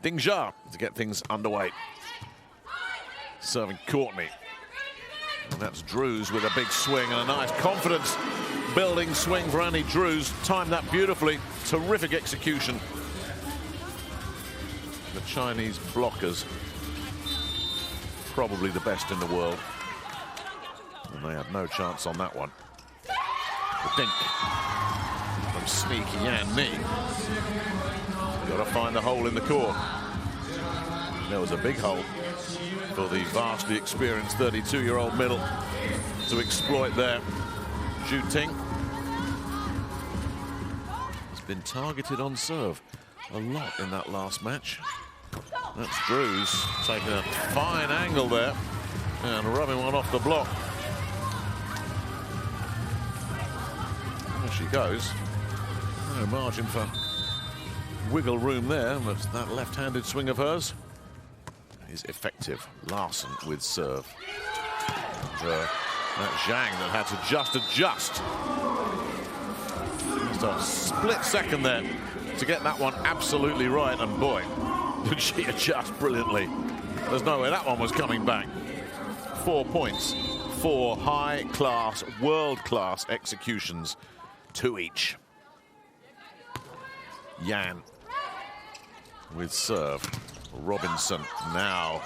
Ding Jia to get things underway. Serving Courtney. And that's Drews with a big swing and a nice confidence-building swing for Annie Drews. Timed that beautifully. Terrific execution. The Chinese blockers, probably the best in the world. And they had no chance on that one. The dink from sneaky Yan Ni. Got to find the hole in the court. There was a big hole for the vastly experienced 32-year-old middle to exploit there. Zhu Ting has been targeted on serve a lot in that last match. That's Drews taking a fine angle there and rubbing one off the block. There she goes. No margin for wiggle room there, but that left-handed swing of hers is effective. Larson with serve. And, that Zhang that had to just adjust. Just a split second there to get that one absolutely right, and boy, did she adjust brilliantly. There's no way that one was coming back. 4 points, 4 high-class, world-class executions, 2 each. Yan with serve. Robinson now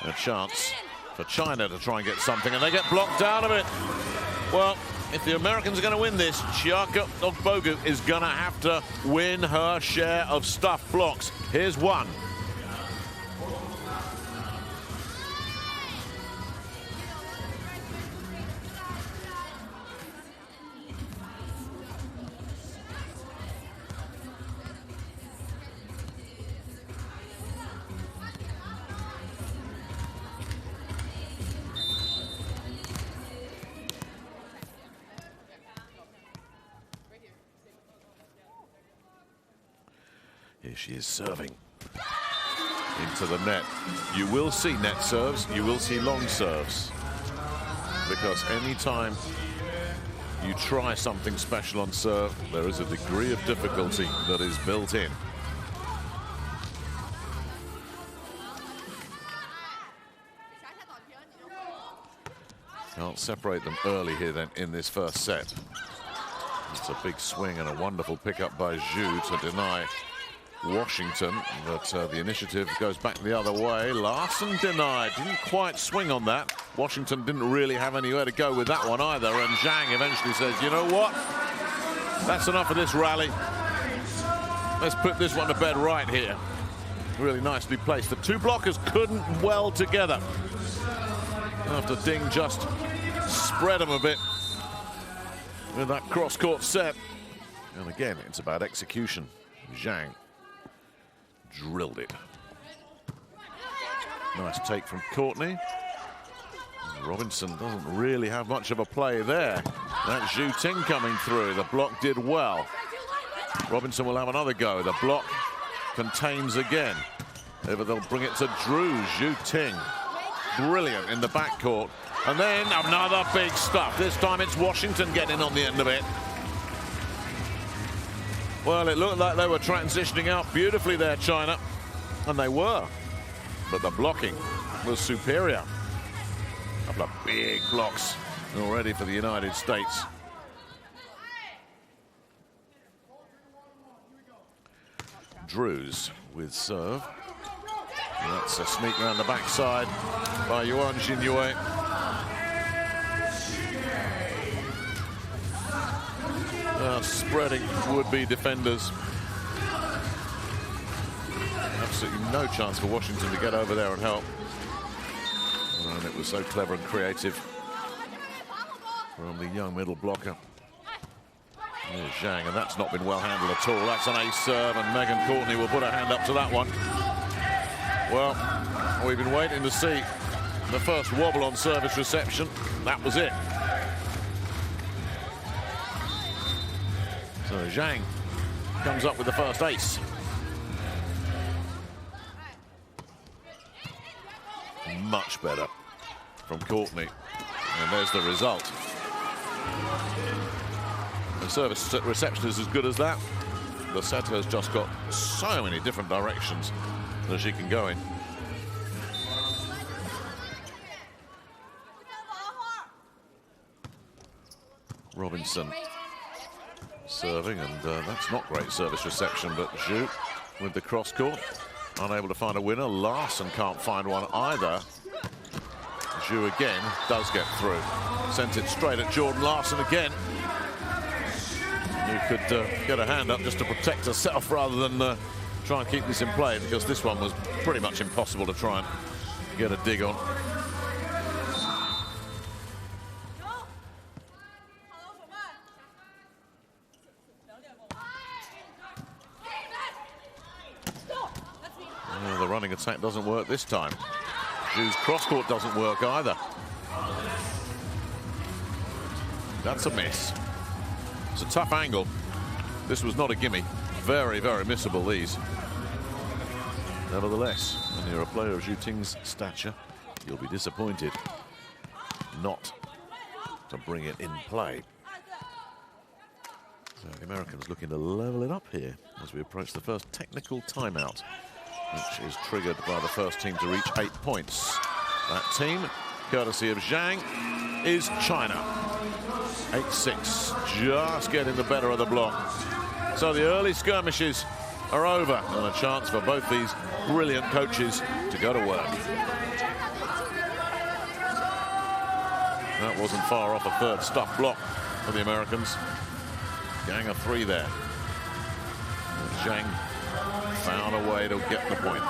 a chance for China to try and get something, and they get blocked out of it. Well, if the Americans are going to win this, Chiaka Ogbogu is going to have to win her share of stuff blocks. Here's one. Here she is serving into the net. You will see net serves, you will see long serves, because anytime you try something special on serve, there is a degree of difficulty that is built in. Can't separate them early here then in this first set. It's a big swing and a wonderful pickup by Zhu to deny Washington, but the initiative goes back the other way. Larson denied, didn't quite swing on that. Washington didn't really have anywhere to go with that one either, and Zhang eventually says, you know what, that's enough of this rally. Let's put this one to bed right here. Really nicely placed. The two blockers couldn't weld together after Ding just spread them a bit with that cross-court set. And again, it's about execution. Zhang drilled it. Nice take from Courtney. Robinson doesn't really have much of a play there. That's Zhu Ting coming through. The block did well. Robinson will have another go. The block contains again. Maybe they'll bring it to Drews. Zhu Ting, brilliant in the backcourt. And then another big stuff. This time it's Washington getting on the end of it. Well, it looked like they were transitioning out beautifully there, China. And they were. But the blocking was superior. A couple of big blocks already for the United States. Drews with serve. And that's a sneak around the backside by Yuan Xingyue. Spreading would-be defenders. Absolutely no chance for Washington to get over there and help. And it was so clever and creative from the young middle blocker. There's Zhang, and that's not been well handled at all. That's an ace serve, and Megan Courtney will put her hand up to that one. Well, we've been waiting to see the first wobble on service reception. That was it. So Zhang comes up with the first ace. Much better from Courtney. And there's the result. The service reception is as good as that. The setter has just got so many different directions that she can go in. Robinson serving, and that's not great service reception, but Zhu with the cross court, unable to find a winner. Larson can't find one either. Zhu again does get through. Sent it straight at Jordan Larson again, who could get a hand up just to protect herself rather than try and keep this in play, because this one was pretty much impossible to try and get a dig on. The running attack doesn't work this time. Zhu's cross-court doesn't work either. That's a miss. It's a tough angle. This was not a gimme. Very, very missable, these. Nevertheless, when you're a player of Zhu Ting's stature, you'll be disappointed not to bring it in play. So the Americans looking to level it up here as we approach the first technical timeout, which is triggered by the first team to reach 8 points. That team, courtesy of Zhang, is China. 8-6, just getting the better of the block. So the early skirmishes are over, and a chance for both these brilliant coaches to go to work. That wasn't far off a third stuff block for the Americans. Gang of 3 there. And Zhang found a way to get the point.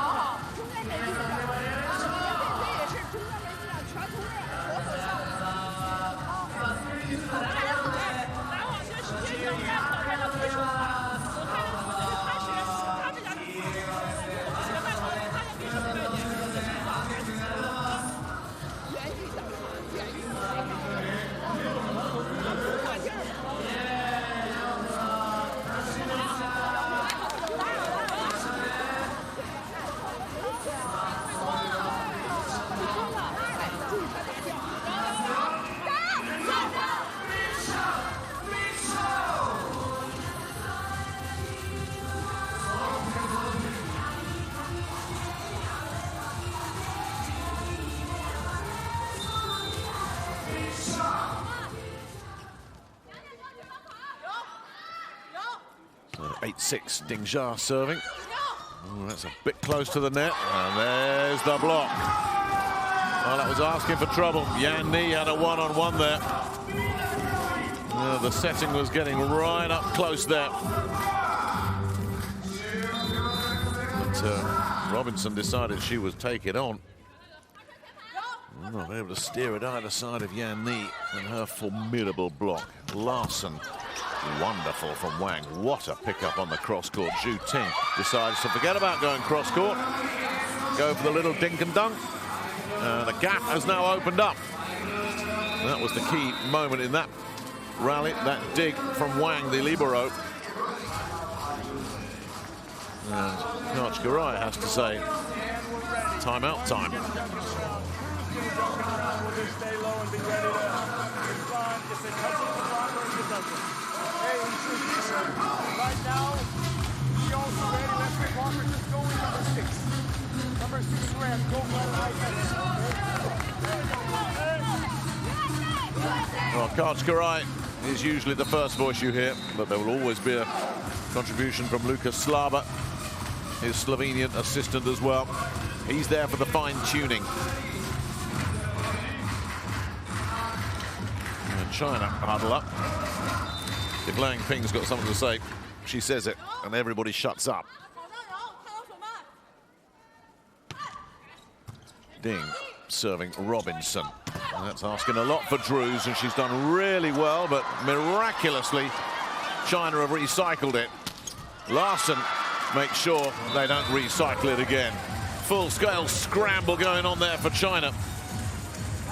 So 8-6, Ding Jia serving. Ooh, that's a bit close to the net, and there's the block. Well, that was asking for trouble. Yan Ni had a one-on-one there. The setting was getting right up close there. But Robinson decided she would take it on. Not able to steer it either side of Yan Ni and her formidable block. Larson, wonderful from Wang. What a pickup on the cross-court. Zhu Ting decides to forget about going cross-court. Go for the little dink and dunk. The gap has now opened up. That was the key moment in that rally, that dig from Wang, the libero. And Coach Garai has to say, timeout time. Right now, he also ready. Let's get Walker just going number 6. Number 6 ran, go Well, Coach Garai is usually the first voice you hear, but there will always be a contribution from Lucas Slava, his Slovenian assistant as well. He's there for the fine-tuning. And China huddle up. If Lang Ping's got something to say, she says it, and everybody shuts up. Ding serving Robinson. And that's asking a lot for Drews, and she's done really well, but miraculously, China have recycled it. Larson makes sure they don't recycle it again. Full-scale scramble going on there for China.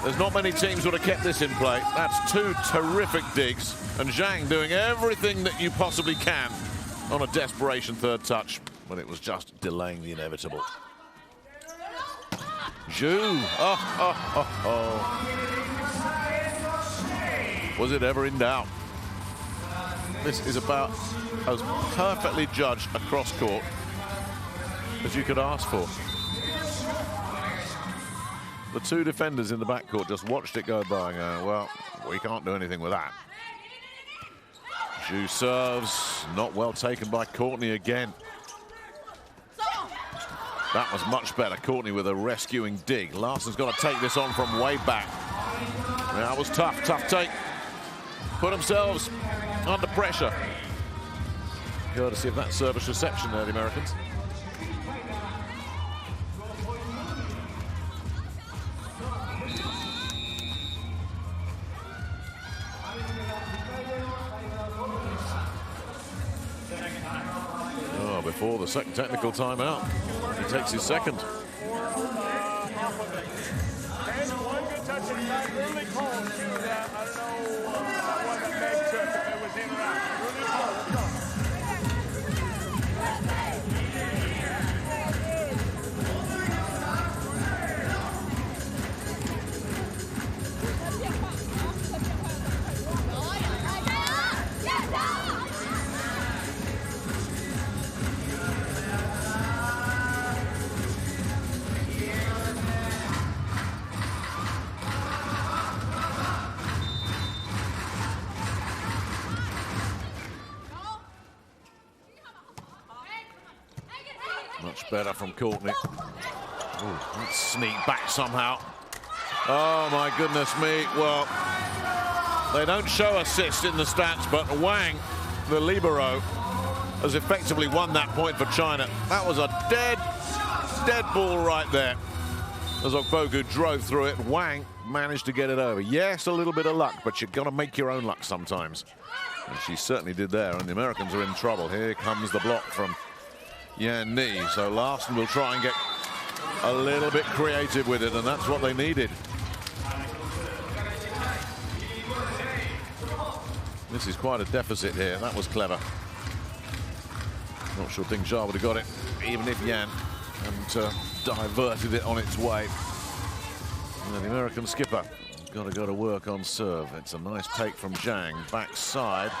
There's not many teams would have kept this in play. That's 2 terrific digs, and Zhang doing everything that you possibly can on a desperation third touch, but it was just delaying the inevitable. Zhu, Was it ever in doubt? This is about as perfectly judged a cross court as you could ask for. The two defenders in the backcourt just watched it go by and go, well, we can't do anything with that. Zhu serves, not well taken by Courtney again. That was much better. Courtney with a rescuing dig. Larson's got to take this on from way back. That was tough take. Put themselves under pressure. Courtesy of that service reception there, the Americans. Before the second technical timeout, he takes his second. One good touch in the back, really cold too. That I don't know what that Meg took, if it was in or out. Really cold. Much better from Courtney. Ooh, let's sneak back somehow. Oh my goodness me. Well, they don't show assist in the stats, but Wang, the libero, has effectively won that point for China. That was a dead ball right there. As Ogbogu drove through it, Wang managed to get it over. Yes, a little bit of luck, but you've got to make your own luck sometimes. And she certainly did there, and the Americans are in trouble. Here comes the block from Yan Ni. So Larson will try and get a little bit creative with it, and that's what they needed. This is quite a deficit here. That was clever. Not sure Ding Xia would have got it, even if Yan hadn't diverted it on its way. And the American skipper got to go to work on serve. It's a nice take from Zhang. Backside.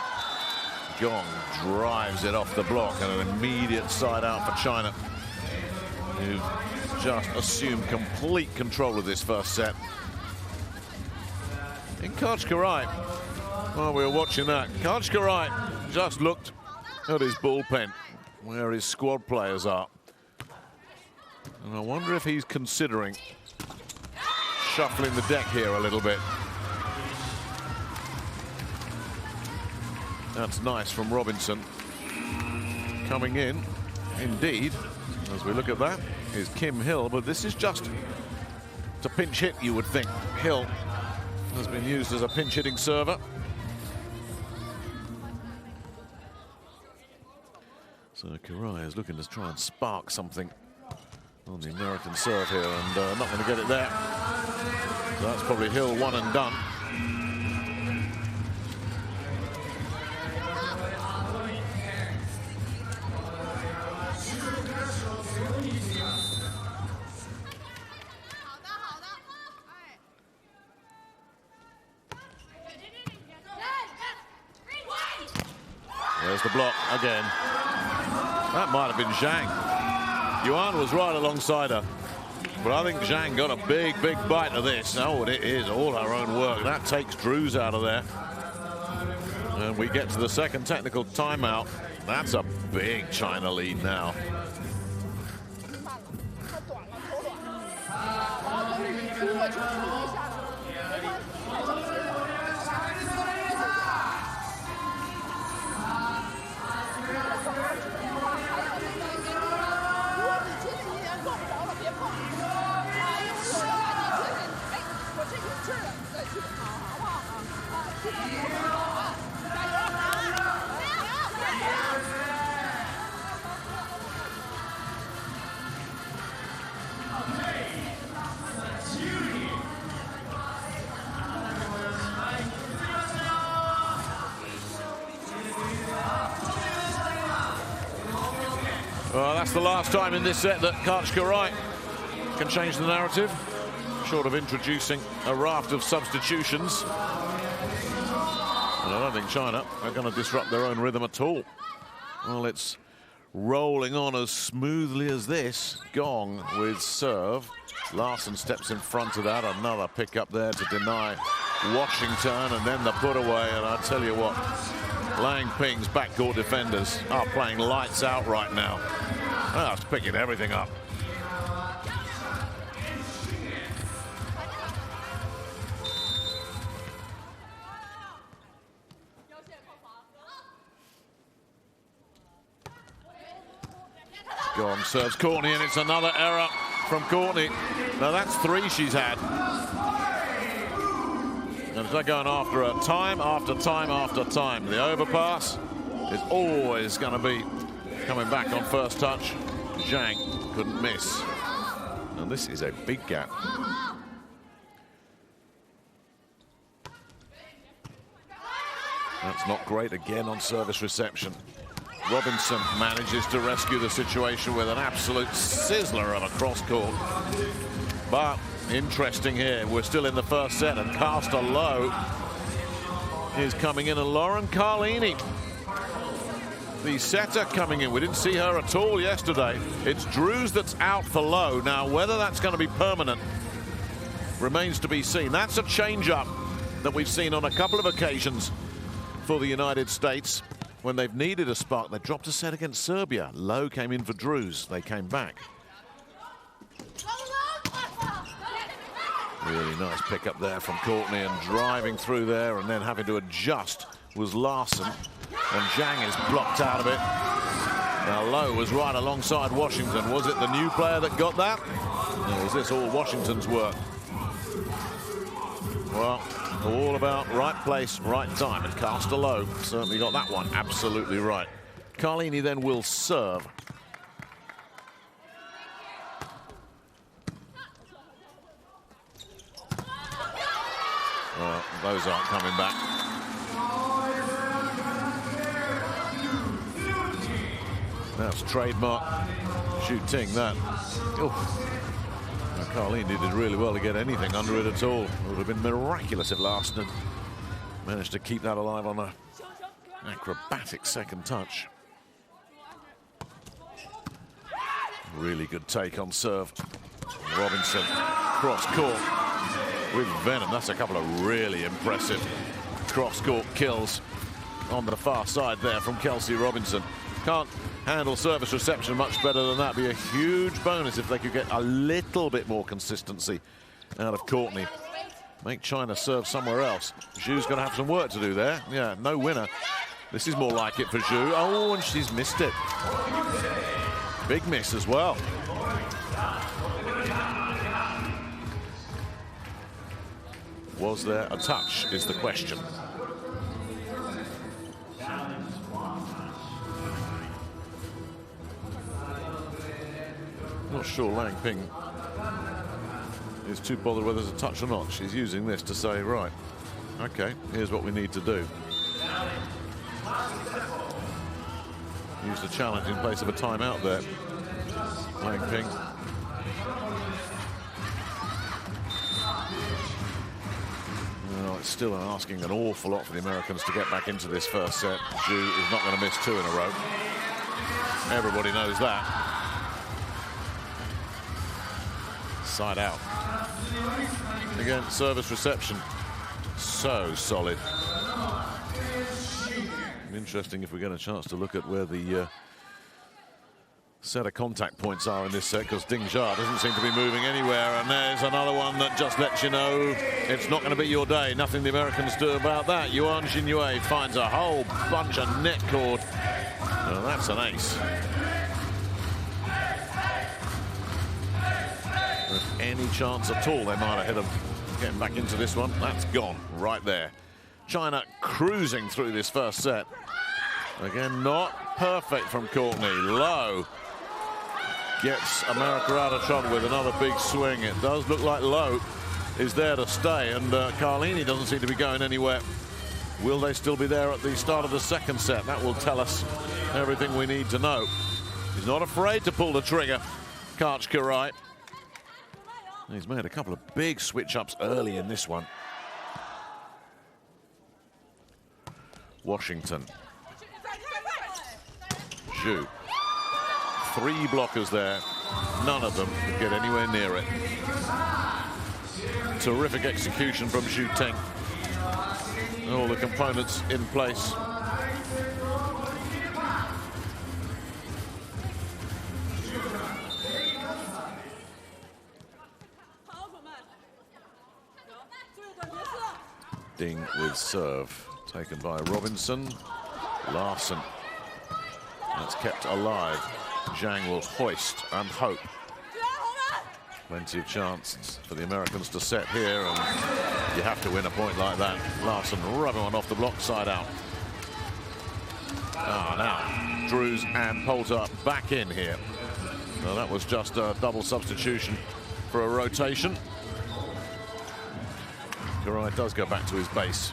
Gong drives it off the block, and an immediate side out for China, who've just assumed complete control of this first set. In Kachkarai, while we were watching that, Kachkarai just looked at his bullpen, where his squad players are. And I wonder if he's considering shuffling the deck here a little bit. That's nice from Robinson. Coming in, indeed, as we look at that, is Kim Hill, but this is just to pinch hit, you would think. Hill has been used as a pinch hitting server. So Karai is looking to try and spark something on the American serve here, and not going to get it there. So that's probably Hill one and done. There's the block again. That might have been Zhang. Yuan was right alongside her. But I think Zhang got a big bite of this. Oh, it is all her own work. That takes Drews out of there. And we get to the second technical timeout. That's a big China lead now. Well, that's the last time in this set that Kachkarai can change the narrative, short of introducing a raft of substitutions. And I don't think China are going to disrupt their own rhythm at all. Well, it's rolling on as smoothly as this. Gong with serve. Larson steps in front of that. Another pick up there to deny Washington, and then the put away. And I tell you what, Lang Ping's backcourt defenders are playing lights out right now. It's picking everything up. Gong serves Courtney, and it's another error from Courtney. Now that's 3 she's had. And they're going after her time after time after time. The overpass is always going to be coming back on first touch. Zhang couldn't miss. And this is a big gap. That's not great again on service reception. Robinson manages to rescue the situation with an absolute sizzler of a cross court. But interesting here, we're still in the first set, and Caster Low is coming in, and Lauren Carlini, the setter, coming in. We didn't see her at all yesterday. It's Drews that's out for Low. Now, whether that's going to be permanent remains to be seen. That's a change-up that we've seen on a couple of occasions for the United States. When they've needed a spark, they dropped a set against Serbia. Low came in for Drews. They came back. Really nice pick up there from Courtney, and driving through there and then having to adjust was Larson. And Zhang is blocked out of it. Now Low was right alongside Washington. Was it the new player that got that? Or was this all Washington's work? Well, all about right place, right time, and Caster Low certainly got that one absolutely right. Carlini then will serve. Well, those aren't coming back. That's trademark shooting that. Oh. Carlini did really well to get anything under it at all. It would have been miraculous if Larson had managed to keep that alive on an acrobatic second touch. Really good take on serve. Robinson cross court with venom. That's a couple of really impressive cross court kills on the far side there from Kelsey Robinson. Can't handle service reception much better than that. Be a huge bonus if they could get a little bit more consistency out of Courtney. Make China serve somewhere else. Zhu's going to have some work to do there. Yeah, no winner. This is more like it for Zhu. Oh, and she's missed it. Big miss as well. Was there a touch is the question. Not sure Lang Ping is too bothered whether there's a touch or not. She's using this to say, right, okay, here's what we need to do. Use the challenge in place of a timeout there. Lang Ping. Well, it's still asking an awful lot for the Americans to get back into this first set. Zhu is not going to miss 2 in a row. Everybody knows that. Side out. Again, service reception. So solid. Interesting if we get a chance to look at where the set of contact points are in this set, because Ding Jia doesn't seem to be moving anywhere, and there's another one that just lets you know it's not going to be your day. Nothing the Americans do about that. Yuan Xingyue finds a whole bunch of net cord. Well, that's an ace. If any chance at all they might have hit him getting back into this one, that's gone right there. China cruising through this first set. Again, not perfect from Courtney. Low gets America out of trouble with another big swing. It does look like Low is there to stay, and Carlini doesn't seem to be going anywhere. Will they still be there at the start of the second set? That will tell us everything we need to know. He's not afraid to pull the trigger, Karch Karai. He's made a couple of big switch-ups early in this one. Washington. Zhu 3 blockers there. None of them could get anywhere near it. Terrific execution from Zhu Teng. All the components in place. Ding with serve. Taken by Robinson. Larson. That's kept alive. Zhang will hoist and hope. Plenty of chance for the Americans to set here, and you have to win a point like that. Larson rubbing one off the block, side out. Now Drews and Poulter back in here. Well, that was just a double substitution for a rotation. Karai does go back to his base.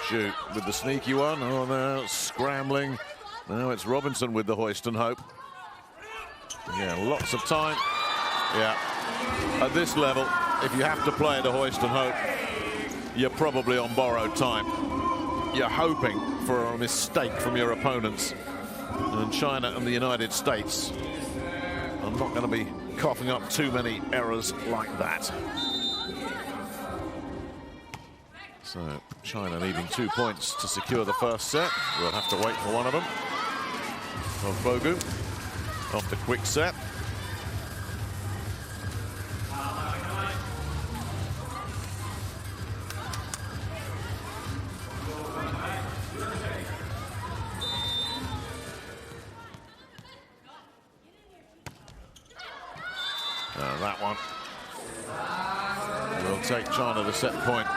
Zhu with the sneaky one. Oh, now scrambling. Now it's Robinson with the hoist and hope. Yeah, lots of time. Yeah, at this level, if you have to play the hoist and hope, you're probably on borrowed time. You're hoping for a mistake from your opponents. And China and the United States are not going to be coughing up too many errors like that. So China needing 2 points to secure the first set. We'll have to wait for one of them. Bogu off the quick set. That one will take China to set point.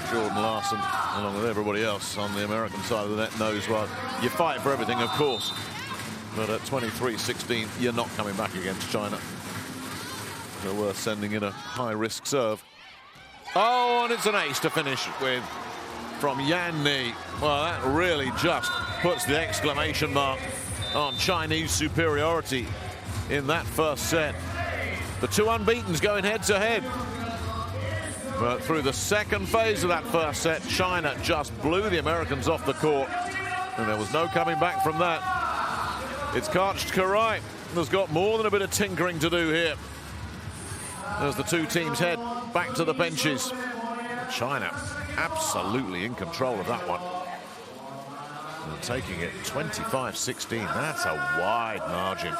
Jordan Larson, along with everybody else on the American side of the net, knows, well, you fight for everything, of course, but at 23-16, you're not coming back against China. So worth sending in a high-risk serve. Oh, and it's an ace to finish with from Yan Ni. Well, that really just puts the exclamation mark on Chinese superiority in that first set. The 2 unbeatens going head-to-head. But through the second phase of that first set, China just blew the Americans off the court. And there was no coming back from that. It's Karched Karai has got more than a bit of tinkering to do here. As the 2 teams head back to the benches. China absolutely in control of that one. And taking it 25-16. That's a wide margin.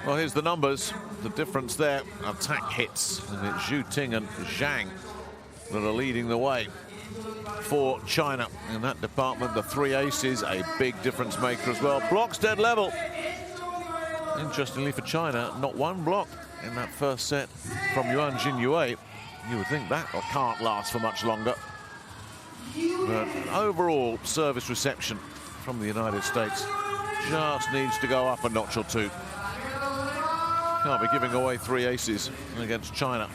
Well, here's the numbers. The difference there, attack hits. And it's Zhu Ting and Zhang that are leading the way for China in that department. The 3 aces, a big difference maker as well. Blocks dead level. Interestingly for China, not 1 block in that first set from Yuan Jinyue. You would think that can't last for much longer. But overall service reception from the United States just needs to go up a notch or 2. Can't be giving away 3 aces against China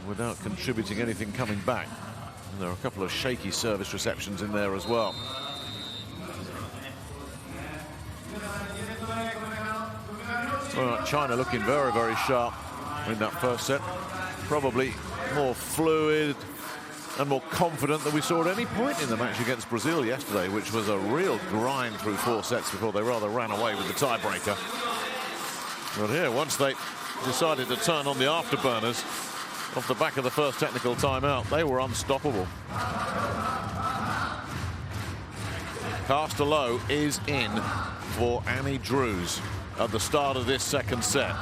without contributing anything coming back. And there are a couple of shaky service receptions in there as well. Well, China looking very, very sharp in that first set. Probably more fluid and more confident than we saw at any point in the match against Brazil yesterday, which was a real grind through 4 sets before they rather ran away with the tiebreaker. But here, once they decided to turn on the afterburners off the back of the first technical timeout, they were unstoppable. Caster low is in for Annie Drews at the start of this second set.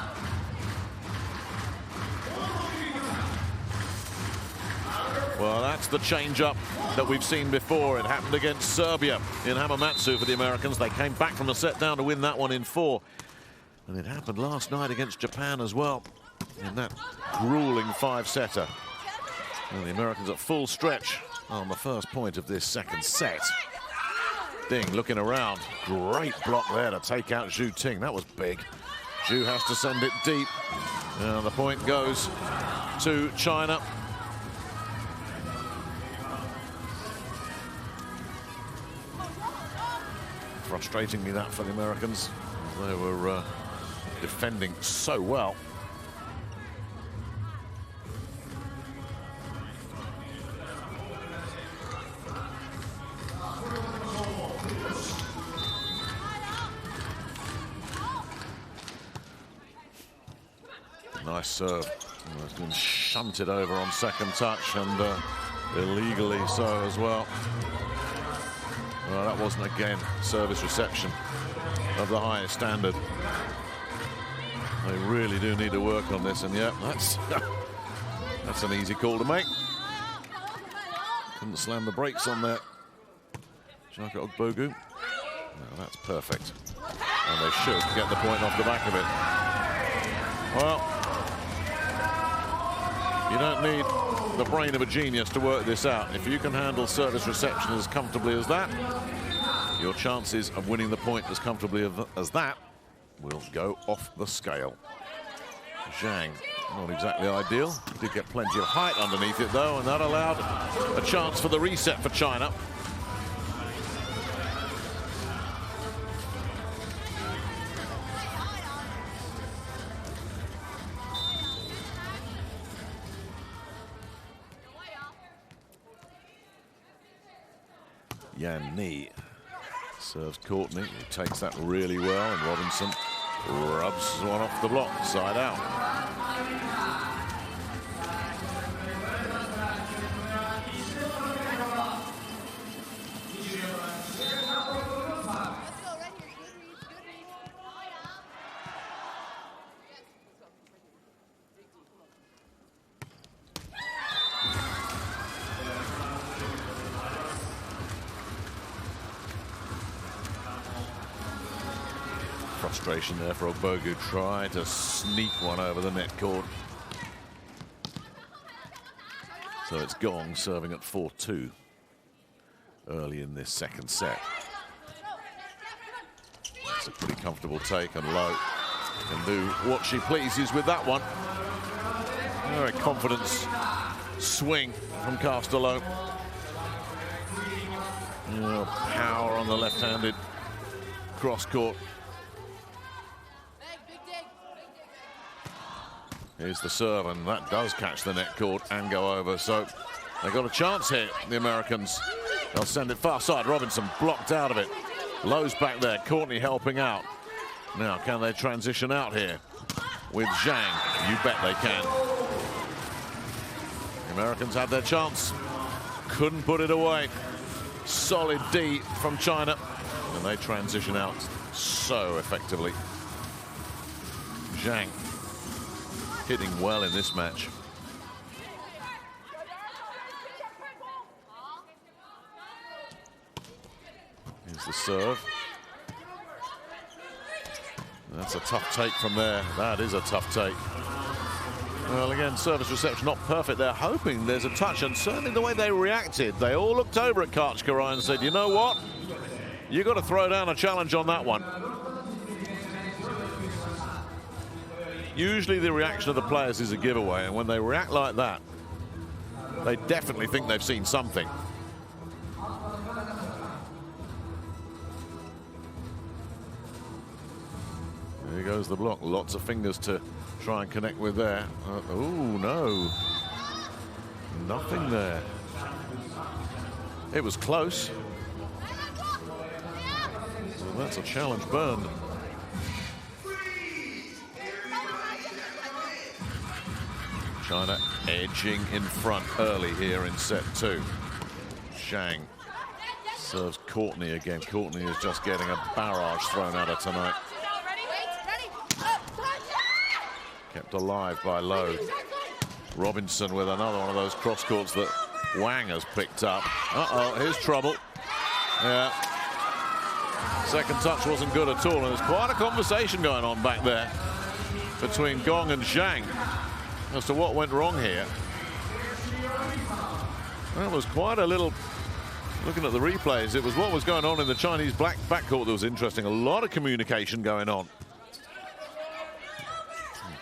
Well, that's the change-up that we've seen before. It happened against Serbia in Hamamatsu for the Americans. They came back from a set down to win that one in 4. And it happened last night against Japan as well in that grueling 5-setter. And the Americans at full stretch on the first point of this second set. Ding looking around. Great block there to take out Zhu Ting. That was big. Zhu has to send it deep. And the point goes to China. Frustratingly that for the Americans. They were defending so well. Nice serve. It's been shunted over on second touch and illegally so as well. Well, that wasn't, again, service reception of the highest standard. They really do need to work on this, and yeah, that's an easy call to make. Couldn't slam the brakes on there. Shaka Ogbogu. No, that's perfect. And they should get the point off the back of it. Well, you don't need the brain of a genius to work this out. If you can handle service reception as comfortably as that, your chances of winning the point as comfortably as that will go off the scale. Zhang, not exactly ideal. He did get plenty of height underneath it, though, and that allowed a chance for the reset for China. Yan Ni serves Courtney, who takes that really well, and Robinson rubs one off the block, side out. Frustration there for Ogbogu. Try to sneak one over the net cord. So it's Gong serving at 4-2 early in this second set. It's a pretty comfortable take, and Low can do what she pleases with that one. Very confidence swing from Caster Low. Power on the left-handed cross court. Here's the serve, and that does catch the net cord and go over. So they got a chance here, the Americans. They'll send it far side. Robinson blocked out of it. Low's back there. Courtney helping out. Now, can they transition out here with Zhang? You bet they can. The Americans had their chance. Couldn't put it away. Solid D from China. And they transition out so effectively. Zhang hitting well in this match. Here's the serve. That's a tough take from there. That is a tough take. Well, again, service reception not perfect. They're hoping there's a touch, and certainly the way they reacted, they all looked over at Kachkarai and said, you know what? You got to throw down a challenge on that one. Usually the reaction of the players is a giveaway, and when they react like that, they definitely think they've seen something. Here goes the block. Lots of fingers to try and connect with there. Oh, no. Nothing there. It was close. Well, that's a challenge burned. China edging in front early here in set 2. Zhang serves Courtney again. Courtney is just getting a barrage thrown at her tonight. Kept alive by Lowe. Robinson with another one of those cross courts that Wang has picked up. Uh-oh, here's trouble. Yeah. Second touch wasn't good at all, and there's quite a conversation going on back there between Gong and Zhang as to what went wrong here. That was quite a little, looking at the replays, it was what was going on in the Chinese backcourt that was interesting. A lot of communication going on.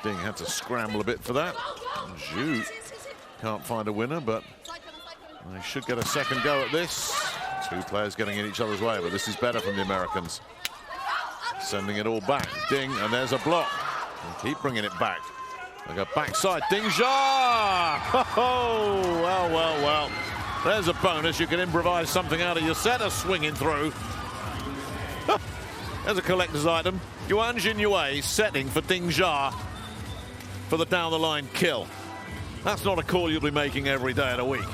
Ding had to scramble a bit for that. Zhu can't find a winner, but they should get a second go at this. Two players getting in each other's way, but this is better from the Americans. Sending it all back. Ding, and there's a block. And keep bringing it back. They go backside. Ding Jia! Oh, well, well, well. There's a bonus. You can improvise something out of your set. A swinging through. There's a collector's item. Yuan Jinyue setting for Ding Jia for the down-the-line kill. That's not a call you'll be making every day of the week.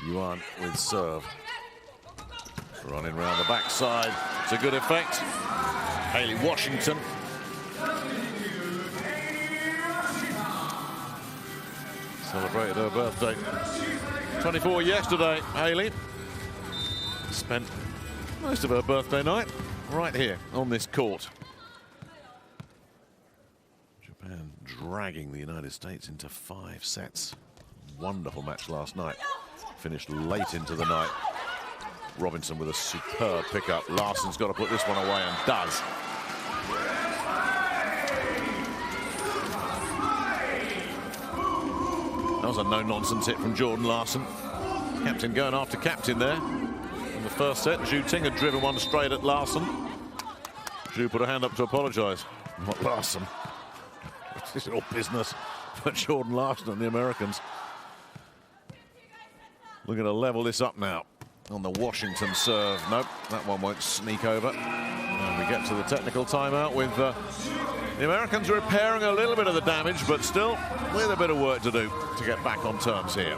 Yuan with serve. Running around the backside. It's a good effect. Haley Washington. Celebrated her birthday. 24 yesterday, Haley. Spent most of her birthday night right here on this court. Japan dragging the United States into 5 sets. Wonderful match last night. Finished late into the night. Robinson with a superb pickup. Larsson's got to put this one away and does. That was a no-nonsense hit from Jordan Larsson. Captain going after captain there. In the first set, Zhu Ting had driven one straight at Larsson. Zhu put a hand up to apologise. Not Larsson. This is all business for Jordan Larsson and the Americans. Looking to level this up now on the Washington serve. Nope, that one won't sneak over. And we get to the technical timeout with the Americans repairing a little bit of the damage, but still with a bit of work to do to get back on terms here.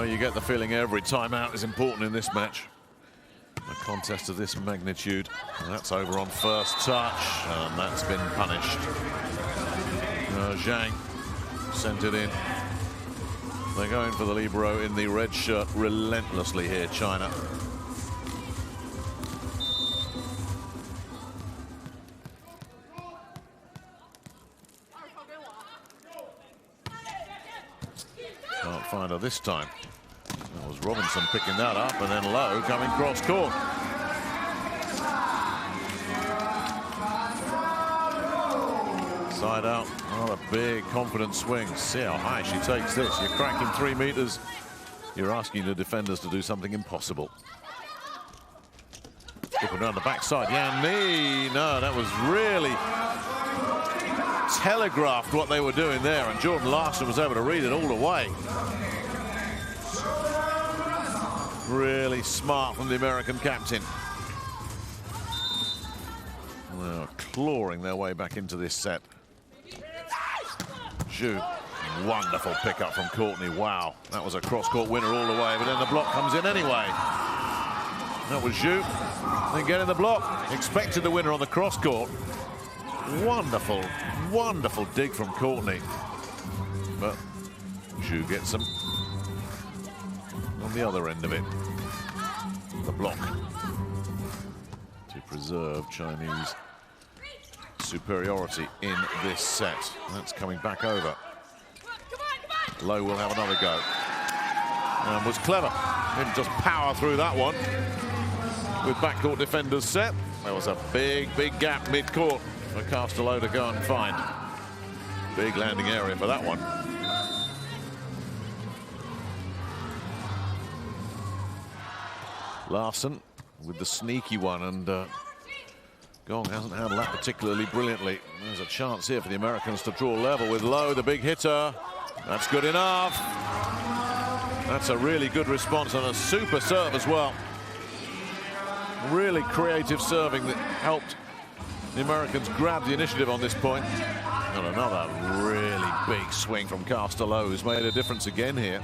You get the feeling every timeout is important in this match. A contest of this magnitude. And that's over on first touch, and that's been punished. Zhang sent it in. They're going for the libero in the red shirt relentlessly here, China. Can't find her this time. That was Robinson picking that up, and then Lowe coming cross court. Side out, not a big confident swing. See how high she takes this. You're cracking 3 meters you're asking the defenders to do something impossible. Looking around the backside, Yan Ni. No, that was really telegraphed what they were doing there, and Jordan Larson was able to read it all the way. Really smart from the American captain. They're clawing their way back into this set. Zhu, wonderful pickup from Courtney. Wow, that was a cross-court winner all the way, but then the block comes in anyway. That was Zhu. Then getting the block. Expected the winner on the cross-court. Wonderful, wonderful dig from Courtney. But Zhu gets them on the other end of it. The block to preserve Chinese superiority in this set. That's coming back over. Lowe will have another go. And was clever. Didn't just power through that one. With backcourt defenders set. There was a big, big gap mid-court for Castello to go and find. Big landing area for that one. Larson with the sneaky one, and Gong hasn't handled that particularly brilliantly. There's a chance here for the Americans to draw level with Lowe, the big hitter. That's good enough. That's a really good response and a super serve as well. Really creative serving that helped the Americans grab the initiative on this point. And another really big swing from Castello, who's made a difference again here.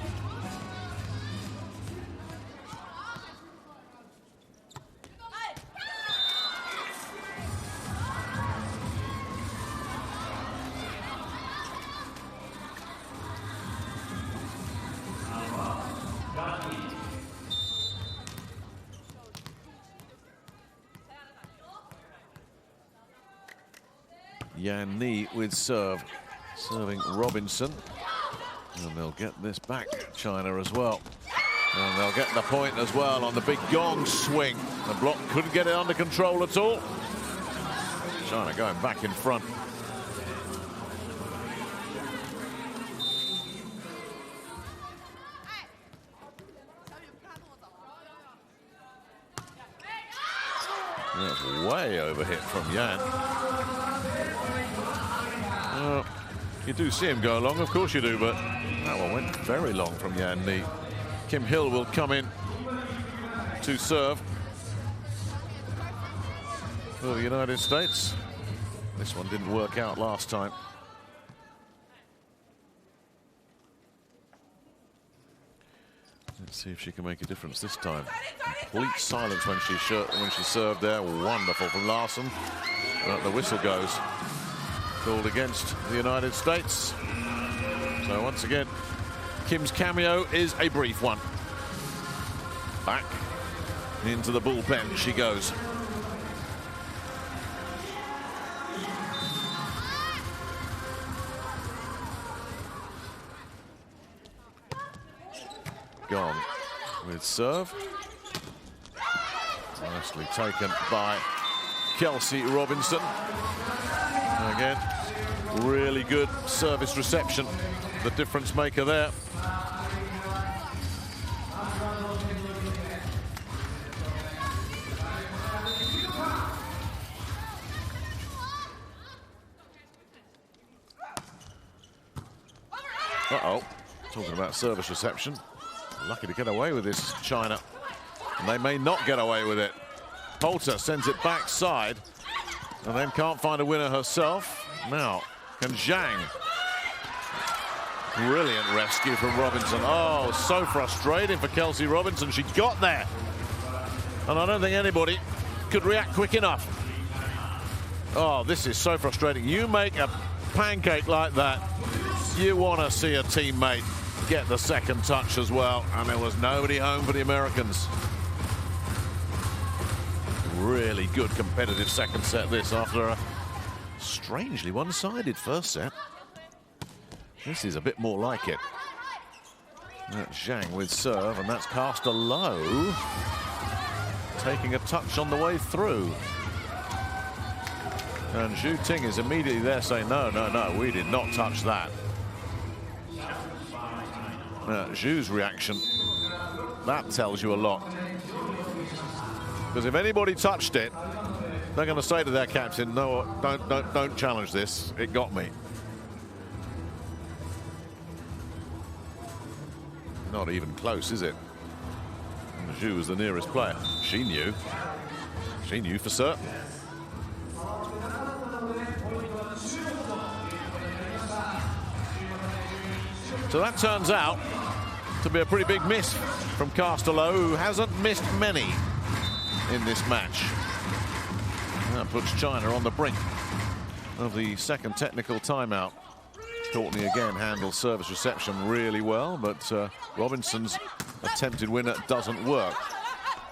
Yan Ni with serve, serving Robinson. And they'll get this back, China, as well. And they'll get the point as well on the big Gong swing. The block couldn't get it under control at all. China going back in front. That's way over hit from Yan. You do see him go long, of course you do, but that one went very long from Yan Ni. Kim Hill will come in to serve for the United States. This one didn't work out last time. Let's see if she can make a difference this time. Complete silence when she served there. Wonderful from Larson. But the whistle goes. Called against the United States. So once again, Kim's cameo is a brief one. Back into the bullpen she goes. Gone with serve. Nicely taken by Kelsey Robinson. And again, really good service reception. The difference maker there. Uh-oh, talking about service reception. Lucky to get away with this, China. And they may not get away with it. Poulter sends it backside and then can't find a winner herself. Now, can Zhang. Brilliant rescue from Robinson. Oh, so frustrating for Kelsey Robinson. She got there. And I don't think anybody could react quick enough. Oh, this is so frustrating. You make a pancake like that, you want to see a teammate get the second touch as well. And there was nobody home for the Americans. Really good competitive second set this after a strangely one-sided first set. This is a bit more like it. That's Zhang with serve, and that's Castello taking a touch on the way through. And Zhu Ting is immediately there saying, no, no, no, we did not touch that. Zhu's reaction that tells you a lot. Because if anybody touched it, they're going to say to their captain, no, don't challenge this. It got me. Not even close, is it? Zhu was the nearest player. She knew. She knew for certain. So that turns out to be a pretty big miss from Castello, who hasn't missed many in this match. That puts China on the brink of the second technical timeout. Courtney again handles service reception really well, but Robinson's attempted winner doesn't work.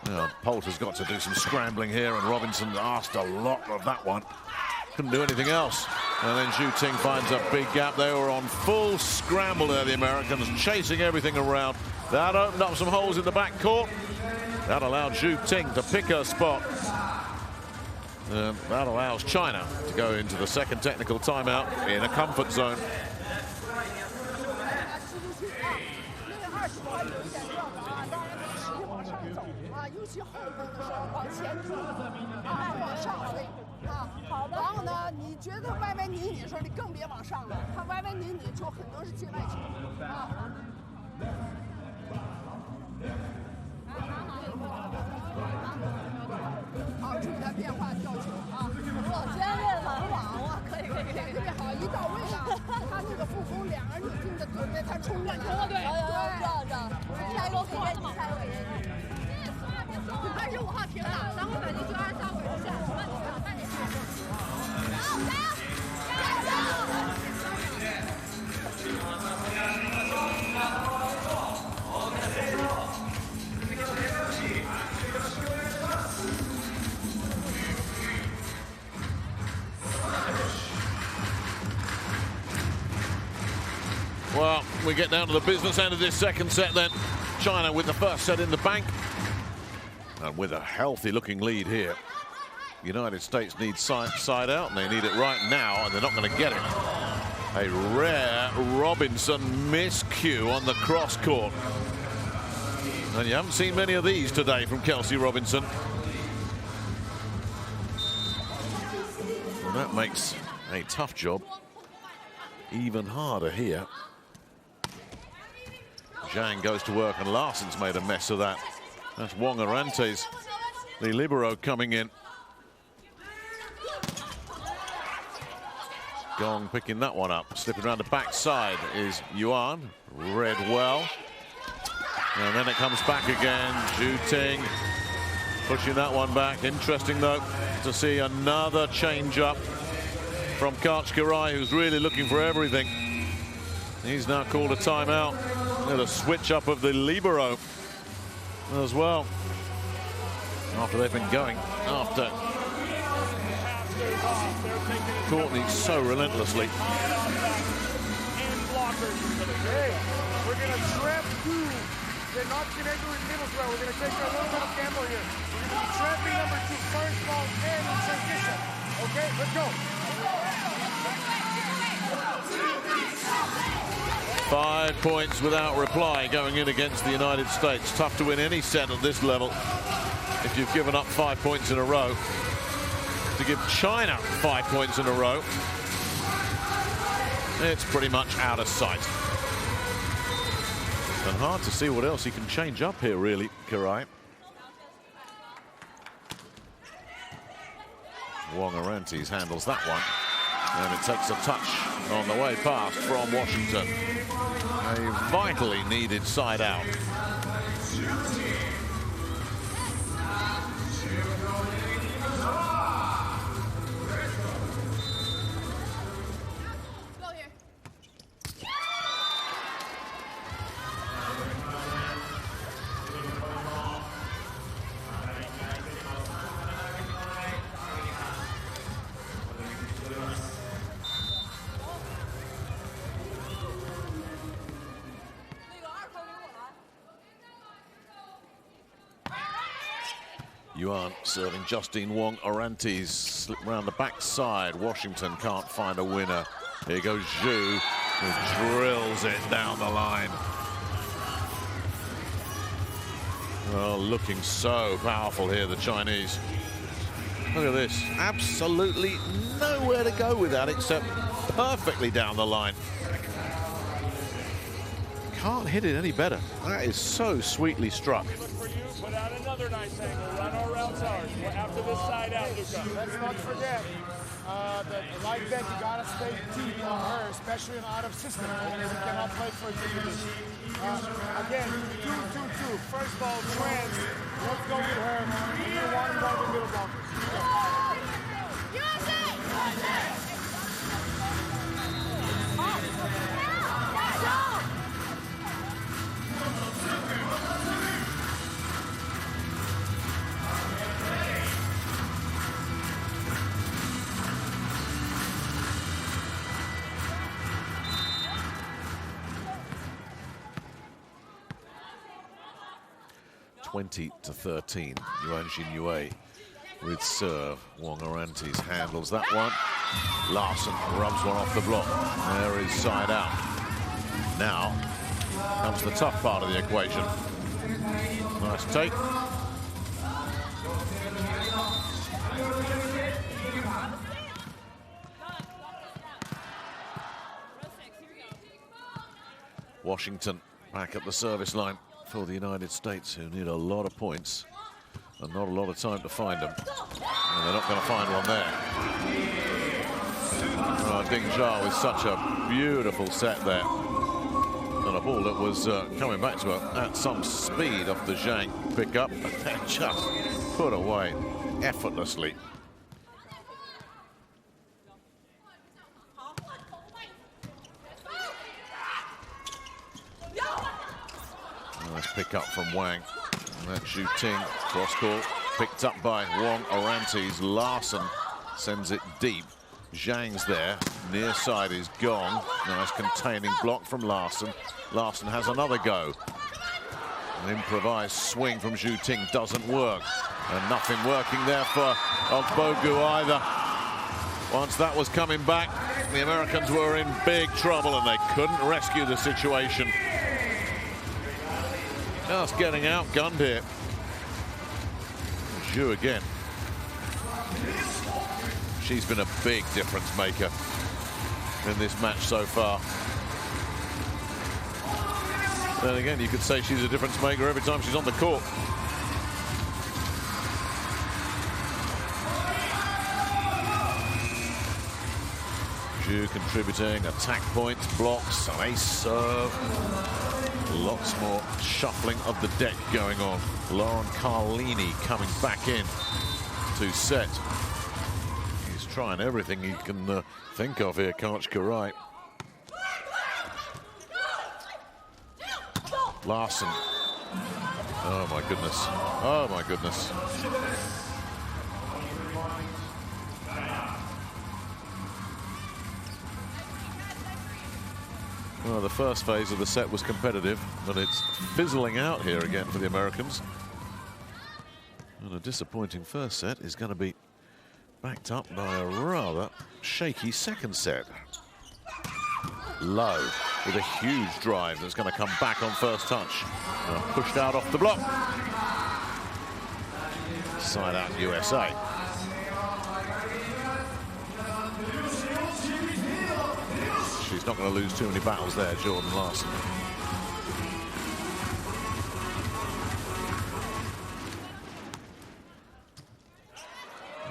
Now, Poulter's got to do some scrambling here, and Robinson asked a lot of that one. Couldn't do anything else. And then Zhu Ting finds a big gap. They were on full scramble there, the Americans, chasing everything around. That opened up some holes in the back court. That allowed Zhu Ting to pick her spot. That allows China to go into the second technical timeout in a comfort zone. Well, we get down to the business end of this second set then. China with the first set in the bank. And with a healthy looking lead here. The United States needs side out, and they need it right now, and they're not going to get it. A rare Robinson miscue on the cross court. And you haven't seen many of these today from Kelsey Robinson. And that makes a tough job even harder here. Zhang goes to work, and Larsson's made a mess of that. That's Wong Arantes, the libero, coming in. Gong picking that one up. Slipping around the backside is Yuan. Read well. And then it comes back again. Zhu Ting pushing that one back. Interesting, though, to see another change-up from Kachkarai, who's really looking for everything. He's now called a timeout. And a switch-up of the libero as well. After they've been going after Courtney so relentlessly. Hey, we're going to trap two. They're not going to do it middle throw. We're going to take a little bit of gamble here. We're going to be trapping number two, first ball and in transition. Okay, let's go. 5 points without reply going in against the United States. Tough to win any set at this level if you've given up 5 points in a row. To give China 5 points in a row, it's pretty much out of sight. And hard to see what else he can change up here, really, Karai. Wong Arantes handles that one. And it takes a touch on the way past from Washington. A vitally needed side out. Yuan serving Justine Wong Arantes. Slip round the backside. Washington can't find a winner. Here goes Zhu, who drills it down the line. Well, looking so powerful here, the Chinese. Look at this. Absolutely nowhere to go with that except perfectly down the line. Can't hit it any better. That is so sweetly struck. Look for you, put out another nice angle. Run our routes hard. After this side out, Luca. Let's not forget that like that, you gotta stay deep on her, especially in out of system. You cannot play for intimidation. Again, 2-2-2. First ball, trans. Let's go with her. You want to go to the middle blockers. Okay. 20-13. Yuan Jinyue with serve. Wong Orantes handles that one. Larson rubs one off the block. There is side out. Now comes the tough part of the equation. Nice take. Washington back at the service line for the United States, who need a lot of points and not a lot of time to find them. And they're not going to find one there. Ding Jia with such a beautiful set there. And a ball that was coming back to her at some speed off the Zhang pickup and just put away effortlessly. Nice pick up from Wang. And that Zhu Ting cross court picked up by Wong Orantes. Larson sends it deep. Zhang's there. Near side is gone. Nice containing block from Larson. Larson has another go. An improvised swing from Zhu Ting doesn't work. And nothing working there for Ogbogu either. Once that was coming back, the Americans were in big trouble and they couldn't rescue the situation. Just getting outgunned here. Zhu again. She's been a big difference maker in this match so far. Then again, you could say she's a difference maker every time she's on the court. Zhu contributing, attack points, blocks, an ace serve. Lots more shuffling of the deck going on. Lauren Carlini coming back in to set. He's trying everything he can think of here, Karch Karai. Larson. Oh my goodness. Oh my goodness. Well, the first phase of the set was competitive, but it's fizzling out here again for the Americans. And a disappointing first set is going to be backed up by a rather shaky second set. Low with a huge drive that's going to come back on first touch. Pushed out off the block. Side out USA. She's not going to lose too many battles there, Jordan Larson.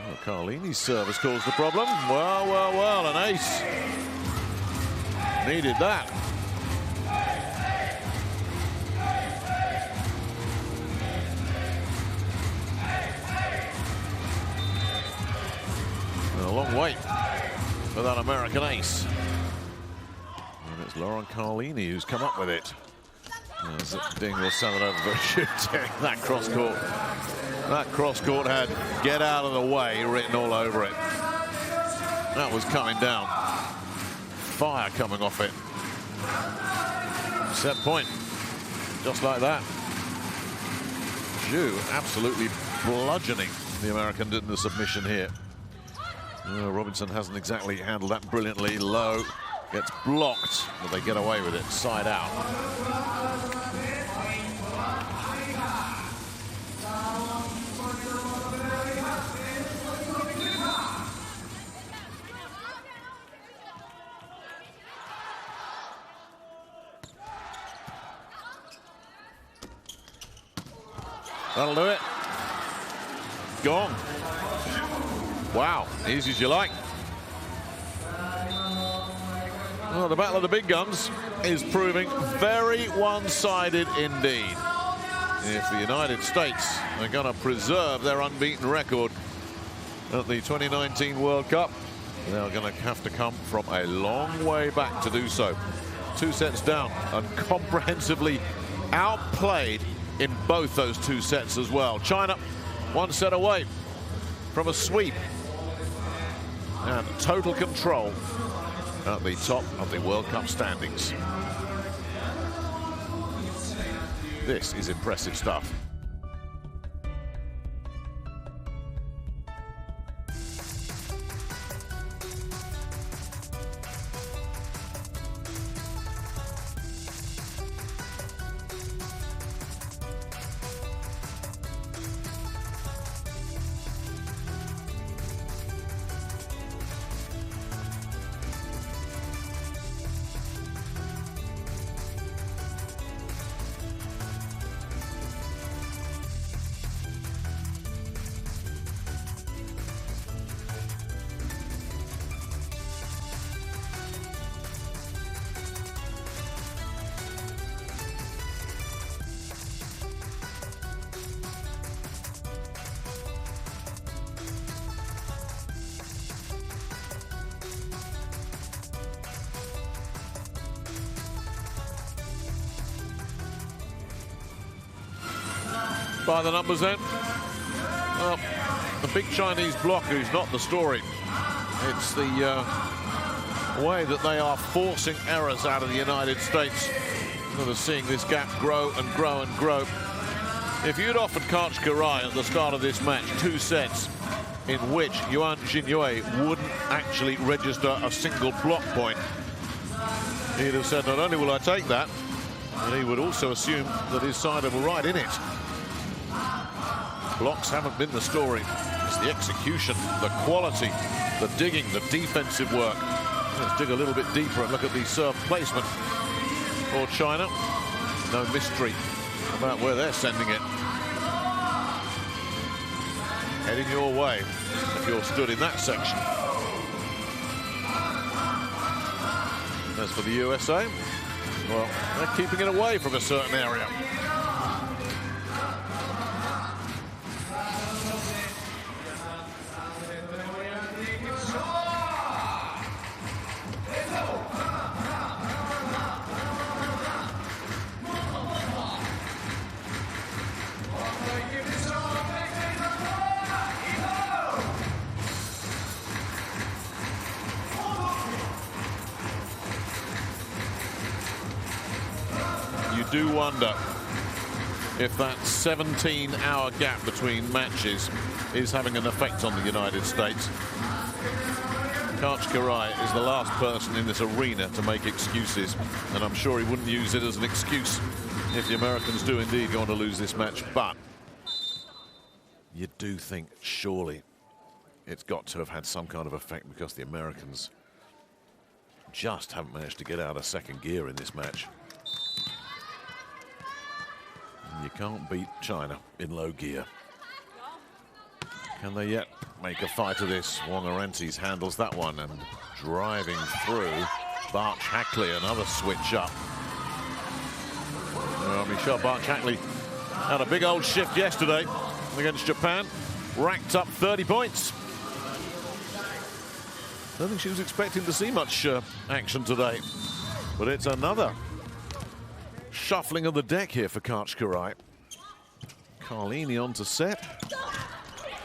Well, Carlini's service caused the problem. Well, well, well, an ace. Needed that. A long wait for that American ace. And it's Lauren Carlini who's come up with it. As Ding will send it over for shooting. That cross court. That cross court had "get out of the way" written all over it. That was coming down. Fire coming off it. Set point. Just like that. Zhu absolutely bludgeoning the American in the submission here. Robinson hasn't exactly handled that brilliantly. Low. Gets blocked, but they get away with it. Side out. That'll do it. Gone. Wow, easy as you like. Well, the battle of the big guns is proving very one-sided indeed. If the United States are going to preserve their unbeaten record at the 2019 World Cup, they're going to have to come from a long way back to do so. 2 sets down and comprehensively outplayed in both those 2 sets as well. China 1 set away from a sweep and total control at the top of the World Cup standings. This is impressive stuff. By the numbers then. Well, the big Chinese blocker is not the story. It's the way that they are forcing errors out of the United States. We're seeing this gap grow and grow and grow. If you'd offered Kachkarai at the start of this match 2 sets in which Yuan Xingyue wouldn't actually register a single block point, he'd have said, not only will I take that, but he would also assume that his side were right in it. Blocks haven't been the story. It's the execution, the quality, the digging, the defensive work. Let's dig a little bit deeper and look at the serve placement for China. No mystery about where they're sending it. Heading your way if you're stood in that section. As for the USA, well, they're keeping it away from a certain area. Do wonder if that 17-hour gap between matches is having an effect on the United States. Kachkarai is the last person in this arena to make excuses, and I'm sure he wouldn't use it as an excuse if the Americans do indeed go on to lose this match. But you do think surely it's got to have had some kind of effect, because the Americans just haven't managed to get out of second gear in this match. You can't beat China in low gear. Can they yet make a fight of this? Wong-Arantes handles that one and driving through. Barch-Hackley, another switch up. Michelle Barch-Hackley had a big old shift yesterday against Japan. Racked up 30 points. I don't think she was expecting to see much action today. But it's another shuffling of the deck here for Kachkarai. Carlini on to set.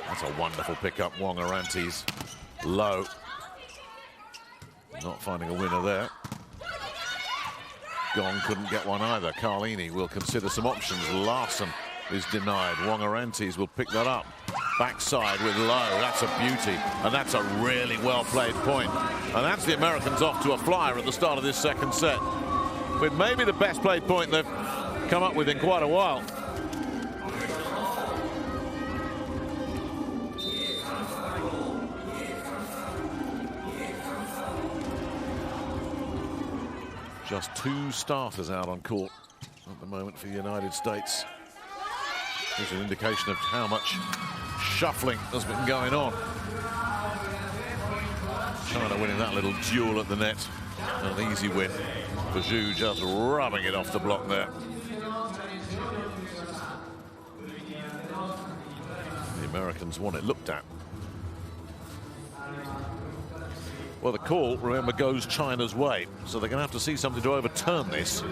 That's a wonderful pickup. Wong-Arantes low. Not finding a winner there. Gong couldn't get one either. Carlini will consider some options. Larson is denied. Wong-Arantes will pick that up. Backside with low. That's a beauty. And that's a really well-played point. And that's the Americans off to a flyer at the start of this second set, with maybe the best played point they've come up with in quite a while. Just 2 starters out on court at the moment for the United States. Gives an indication of how much shuffling has been going on. China winning that little duel at the net. An easy win for Zhu, just rubbing it off the block there. The Americans want it looked at. Well, the call, remember, goes China's way, so they're going to have to see something to overturn this.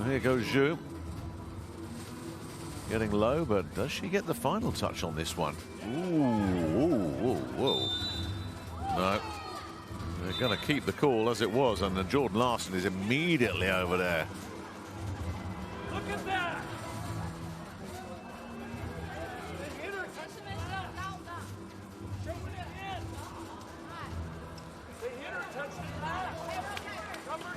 Here goes Zhu. Getting low, but does she get the final touch on this one? Ooh, whoa. No. They're going to keep the call as it was, and then Jordan Larson is immediately over there. Look at that! They hit her, touched it last. Number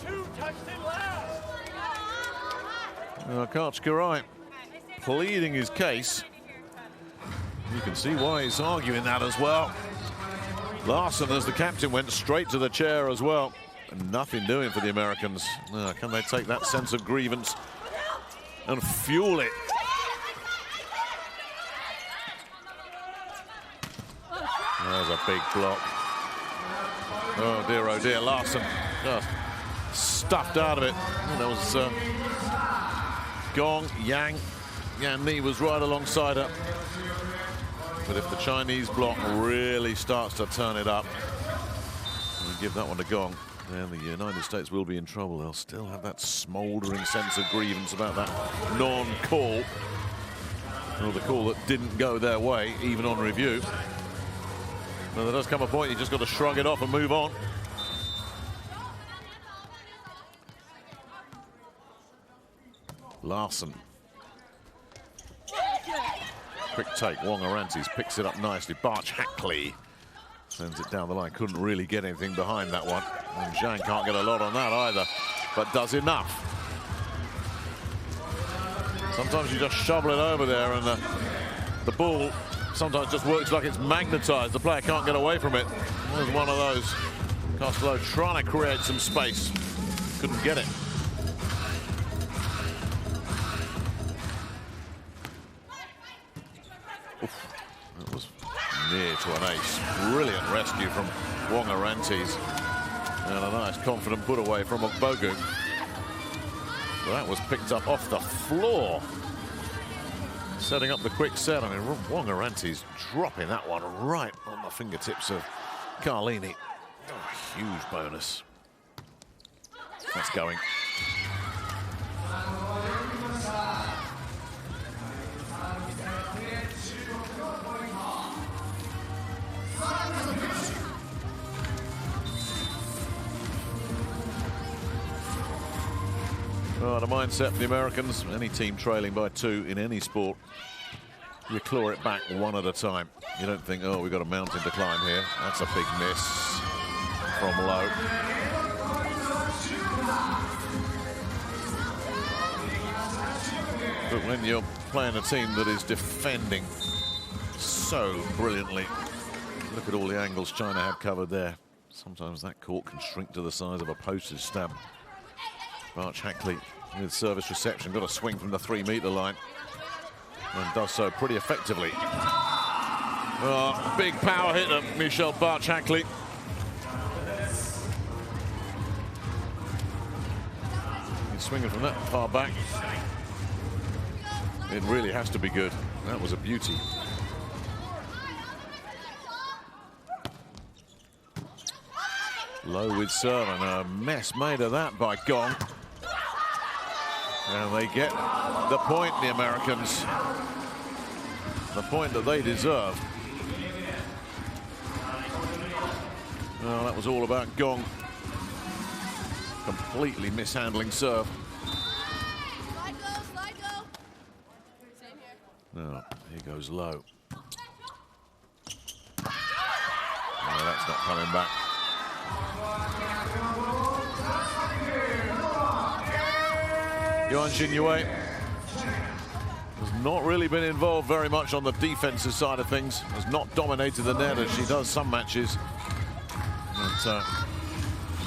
two touched it last. Karchkarai pleading his case. You can see why he's arguing that as well. Larson, as the captain, went straight to the chair as well. And nothing doing for the Americans. Can they take that sense of grievance and fuel it? There's a big block. Oh dear, Larson just stuffed out of it. And there was Gong, Yang. Yan Ni was right alongside her. But if the Chinese block really starts to turn it up, and give that one to Gong, then the United States will be in trouble. They'll still have that smouldering sense of grievance about that non-call, or the call that didn't go their way, even on review. But there does come a point you just got to shrug it off and move on. Larson. Quick take, Wong Arantes picks it up nicely. Barch Hackley sends it down the line. Couldn't really get anything behind that one. And Zhang can't get a lot on that either, but does enough. Sometimes you just shovel it over there, and the ball sometimes just works like it's magnetized. The player can't get away from it. There's one of those. Costello trying to create some space. Couldn't get it. That was near to an ace. Brilliant rescue from Wong Arantes. And a nice confident put away from Ogbogu. But that was picked up off the floor. Setting up the quick set. I mean, Wong Arantes dropping that one right on the fingertips of Carlini. Oh, huge bonus. That's going. The mindset for the Americans, any team trailing by 2 in any sport, you claw it back one at a time. You don't think, oh, we've got a mountain to climb here. That's a big miss from low. But when you're playing a team that is defending so brilliantly, look at all the angles China have covered there. Sometimes that court can shrink to the size of a postage stamp. Barch Hackley with service reception, got a swing from the 3-meter line, and does so pretty effectively. Oh, big power hitter, Michel Barch Hackley. He's swinging from that far back. It really has to be good. That was a beauty. Low with serve, and a mess made of that by Gong. And they get the point, the Americans. The point that they deserve. Well, that was all about Gong. Completely mishandling serve. Slide go. Same here. No, here goes low. No, that's not coming back. Yuan Xingyue has not really been involved very much on the defensive side of things, has not dominated the net as she does some matches. But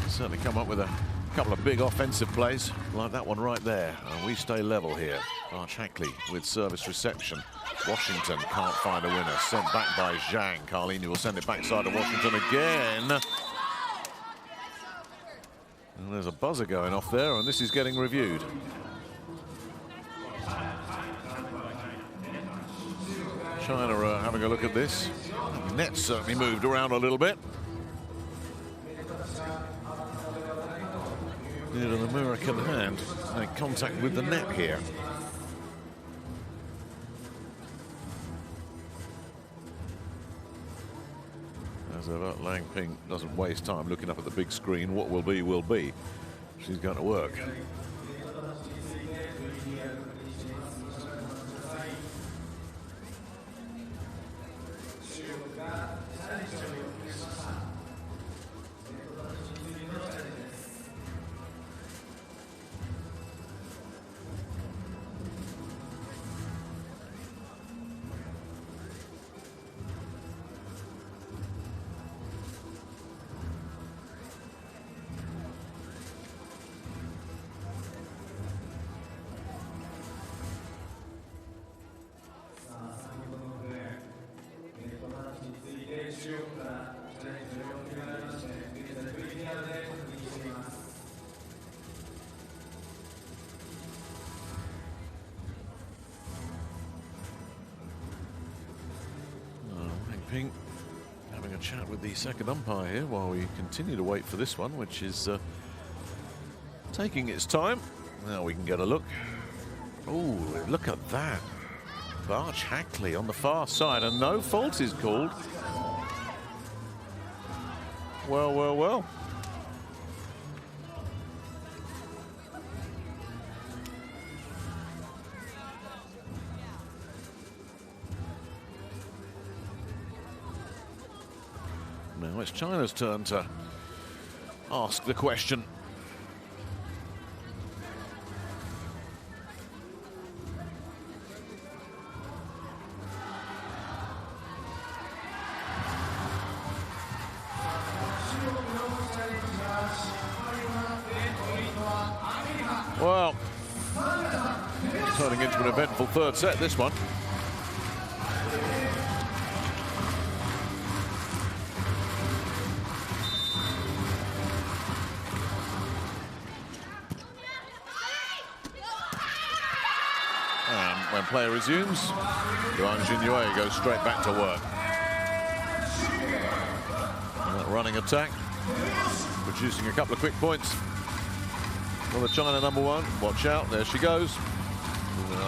she's certainly come up with a couple of big offensive plays, like that one right there. And we stay level here. Arch Hackley with service reception. Washington can't find a winner. Sent back by Zhang. Carlini will send it backside to Washington again. And there's a buzzer going off there, and this is getting reviewed. China are having a look at this. Net certainly moved around a little bit. Did an American hand make contact with the net here. As ever, Lang Ping doesn't waste time looking up at the big screen. What will be, will be. She's going to work. Ping having a chat with the second umpire here while we continue to wait for this one, which is taking its time. Now we can get a look. Oh, look at that. Arch Hackley on the far side, and no fault is called. Well, well, well. Now it's China's turn to ask the question. Well, turning into an eventful third set, this one. And when play resumes, Yuan Xingyue goes straight back to work. And that running attack, producing a couple of quick points. Well, the China number one, watch out, there she goes.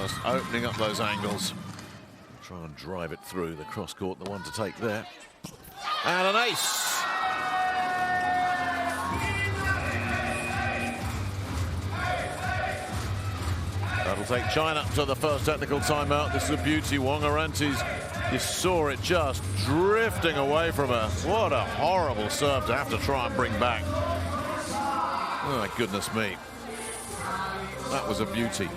Just opening up those angles. Try and drive it through the cross court, the one to take there. And an ace! That'll take China to the first technical timeout. This is a beauty. Wong Arantes, you saw it just drifting away from her. What a horrible serve to have to try and bring back. Oh, my goodness me. That was a beauty.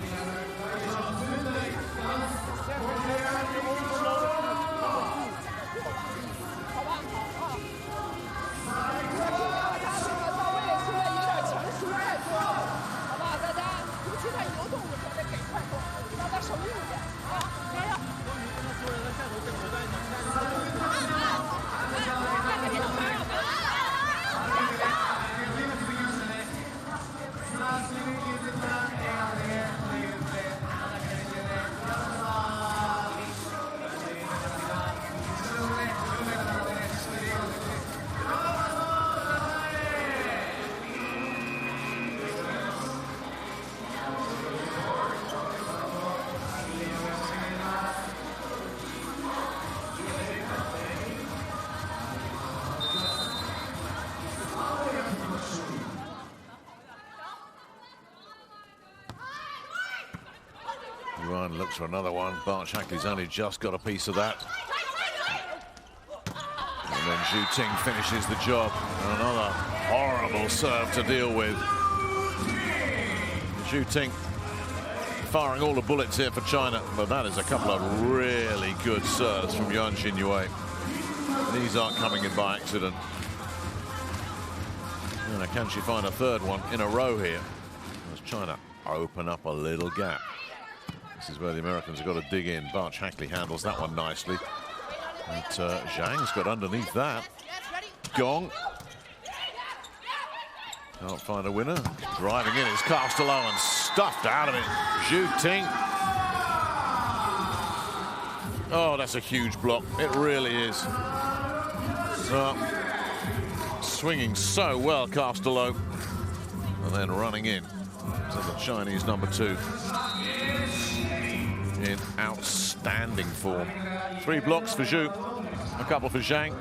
Ryan looks for another one. Arch Hackley's only just got a piece of that. And then Zhu Ting finishes the job. Another horrible serve to deal with. Zhu Ting firing all the bullets here for China, but that is a couple of really good serves from Yuan Xinyue. These aren't coming in by accident. And can she find a third one in a row here? As China open up a little gap. This is where the Americans have got to dig in. Barch Hackley handles that one nicely. But Zhang's got underneath that. Gong. Can't find a winner. Driving in is Castello and stuffed out of it. Zhu Ting. Oh, that's a huge block. It really is. Swinging so well, Castello. And then running in to the Chinese number 2. In outstanding form. 3 blocks for Zhu. A couple for Zhang.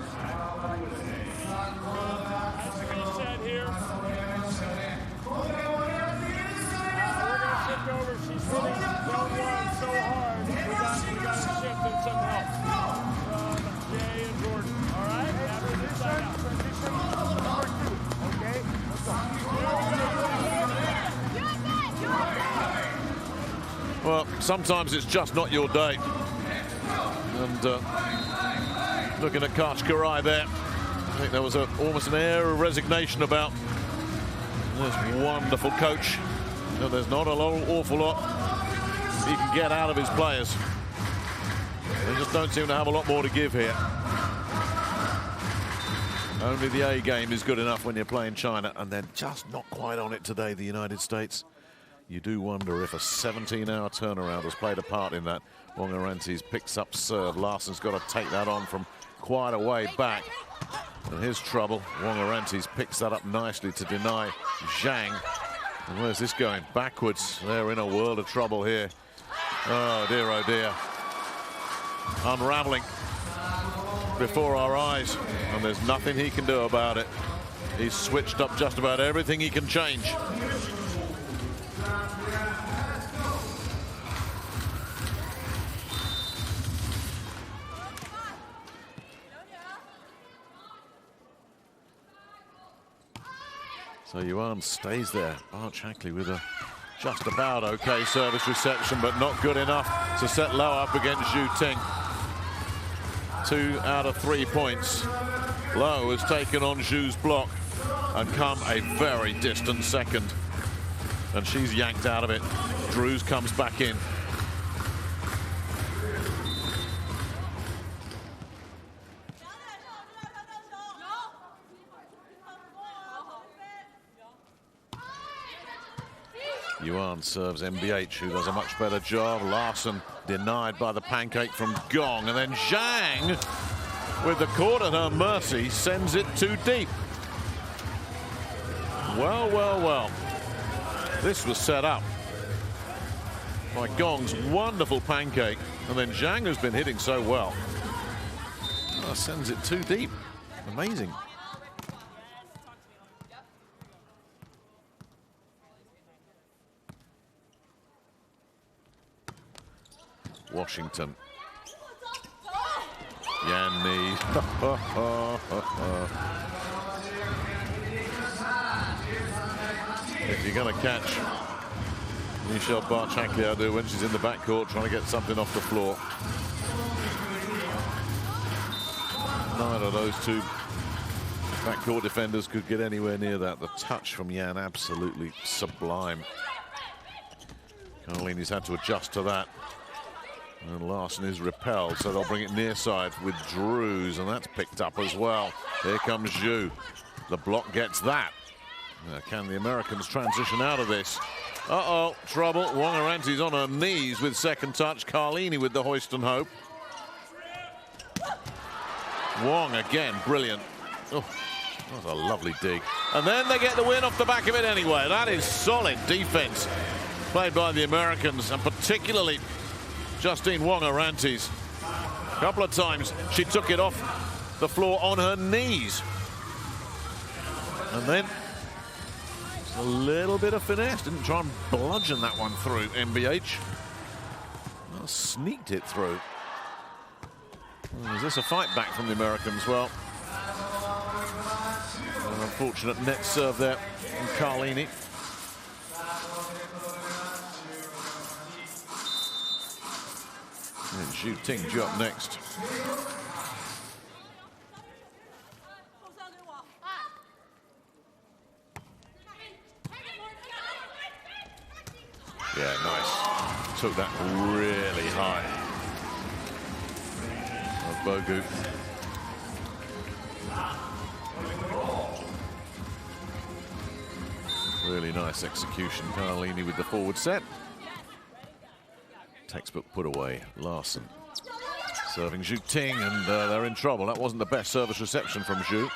She's hitting zone 1 so hard. We got a shift and some help from Jay and Jordan. All right? After this side out. Position number 2. Okay? Let's go. Well, sometimes it's just not your day. And looking at Kachkarai there, I think there was almost an air of resignation about this wonderful coach. No, there's not an awful lot he can get out of his players. They just don't seem to have a lot more to give here. Only the A game is good enough when you're playing China, and they're just not quite on it today, the United States. You do wonder if a 17-hour turnaround has played a part in that. Wong Arantes picks up serve. Larsson's got to take that on from quite a way back. And here's trouble. Wong Arantes picks that up nicely to deny Zhang. And where's this going? Backwards. They're in a world of trouble here. Oh dear, unraveling before our eyes, and there's nothing he can do about it. He's switched up just about everything he can change. So Yuan stays there. Barch Hackley with a just about okay service reception, but not good enough to set Low up against Zhu Ting. 2 out of 3 points. Low has taken on Zhu's block and come a very distant second. And she's yanked out of it. Drews comes back in. Yuan serves MBH, who does a much better job. Larsson denied by the pancake from Gong. And then Zhang, with the court at her mercy, sends it too deep. Well. This was set up by Gong's wonderful pancake. And then Zhang, who's been hitting so well, sends it too deep. Amazing. Washington. Yan Ni. If you're going to catch Michelle Barch Hackley out there when she's in the backcourt trying to get something off the floor. Neither of those two backcourt defenders could get anywhere near that. The touch from Yan, absolutely sublime. Carlini's had to adjust to that. And Larsson is repelled, so they'll bring it near side with Drews, and that's picked up as well. Here comes Zhu. The block gets that. Can the Americans transition out of this? Uh-oh, trouble. Wong Arantes on her knees with second touch. Carlini with the hoist and hope. Wong again, brilliant. Oh, that was a lovely dig. And then they get the win off the back of it anyway. That is solid defense played by the Americans, and particularly Justine Wong Arantes. A couple of times she took it off the floor on her knees. And then a little bit of finesse. Didn't try and bludgeon that one through, MBH. Well, sneaked it through. Is this a fight back from the Americans? Well, an unfortunate net serve there from Carlini. And Zhu Ting due up next. Yeah, nice. Took that really high. Bogu. Really nice execution. Carlini with the forward set. Textbook put away. Larson serving Zhu Ting, and they're in trouble. That wasn't the best service reception from Zhu.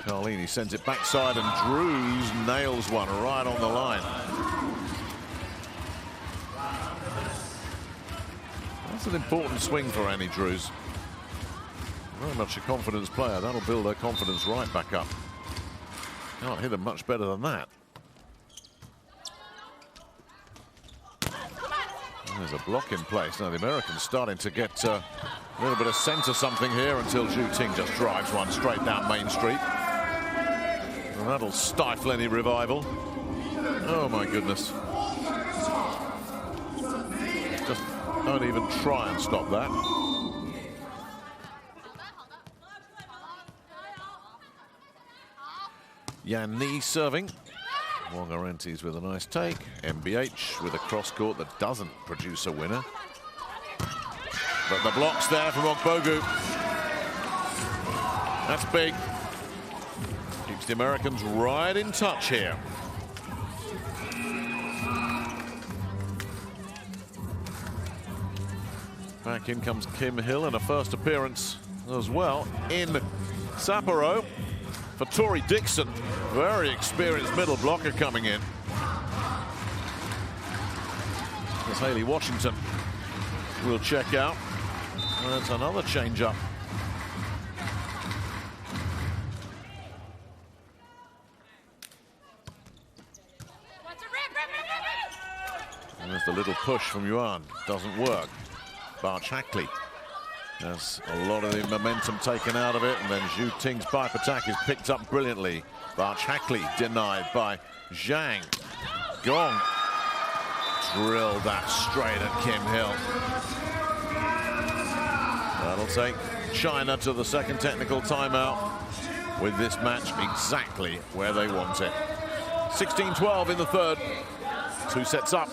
Carlini sends it backside, and Drews nails one right on the line. That's an important swing for Annie Drews. Very much a confidence player. That'll build her confidence right back up. Can't hit them much better than that. There's a block in place. Now the Americans starting to get a little bit of sense of something here until Zhu Ting just drives one straight down Main Street. And that'll stifle any revival. Oh my goodness. Just don't even try and stop that. Yan Ni serving. Wong Arentis with a nice take. MBH with a cross court that doesn't produce a winner. But the block's there from Ogbogu. That's big. Keeps the Americans right in touch here. Back in comes Kim Hill, and a first appearance as well in Sapporo for Tori Dixon. Very experienced middle blocker coming in. As Hayley Washington will check out. That's another change up. And there's the little push from Yuan. Doesn't work. Barch Hackley has a lot of the momentum taken out of it, and then Zhu Ting's pipe attack is picked up brilliantly. Barch Hackley denied by Zhang. Gong drilled that straight at Kim Hill. That'll take China to the second technical timeout with this match exactly where they want it. 16-12 in the third. 2 sets up.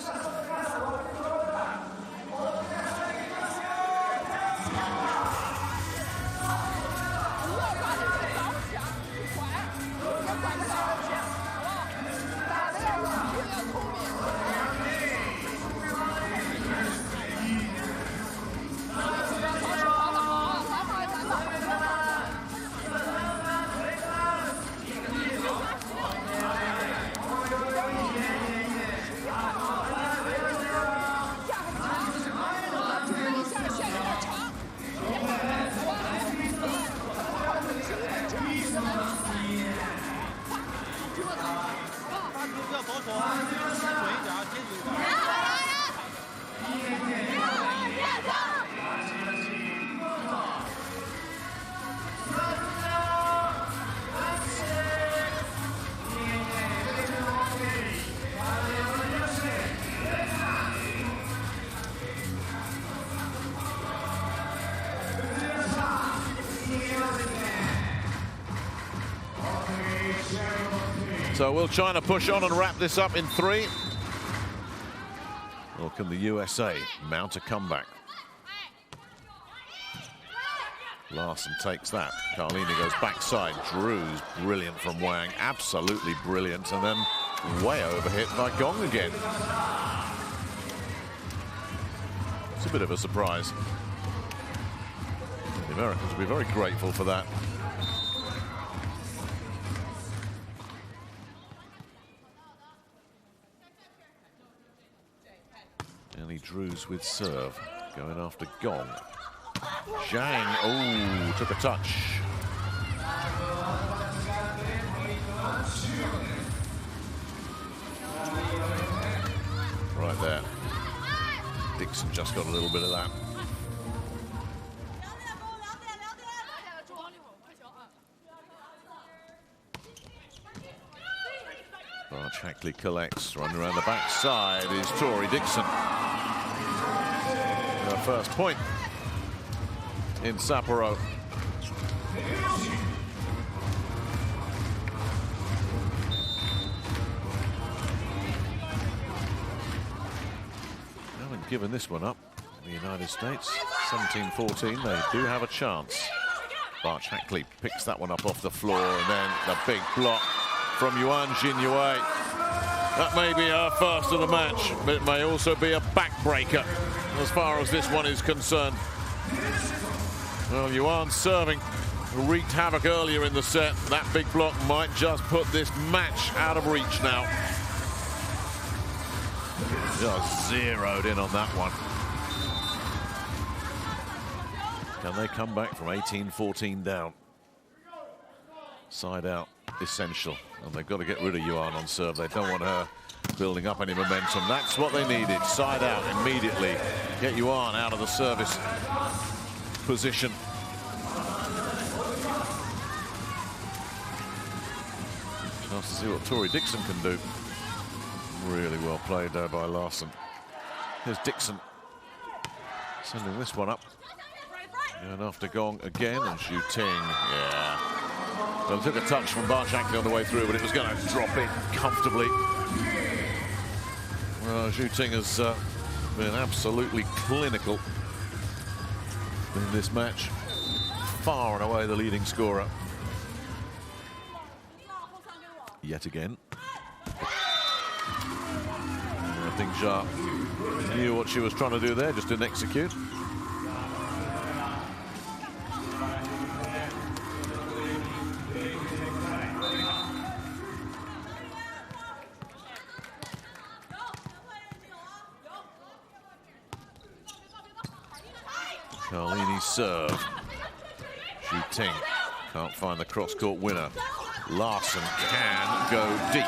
So will China push on and wrap this up in 3? Or can the USA mount a comeback? Larson takes that. Carlini goes backside. Drews brilliant from Wang. Absolutely brilliant. And then way overhit by Gong again. It's a bit of a surprise. The Americans will be very grateful for that. Ellie Drews with serve, going after Gong. Zhang, oh, took a touch. Right there. Dixon just got a little bit of that. Barch Hackley collects, running around the backside is Tori Dixon. first point in Sapporo. They haven't given this one up. The United States, 17-14, they do have a chance. Barch Hackley picks that one up off the floor, and then the big block from Yuan Jinyue. That may be our first of the match, but it may also be a backbreaker as far as this one is concerned. Well, Yuan serving wreaked havoc earlier in the set. That big block might just put this match out of reach now. Just zeroed in on that one. Can they come back from 18-14 down? Side out, essential. And they've got to get rid of Yuan on serve. They don't want her building up any momentum. That's what they needed. Side out immediately. Get Yuan out of the service position. Chance to see what Tori Dixon can do. Really well played there by Larson. Here's Dixon sending this one up. And after Gong again, and Zhu Ting, yeah. So took a touch from Barch Hackley on the way through, but it was going to drop in comfortably. Well, Zhu Ting has been absolutely clinical in this match. Far and away the leading scorer. Yet again. I think Jia knew what she was trying to do there, just didn't execute. Carlini's serve. Zhu Ting can't find the cross-court winner. Larson can go deep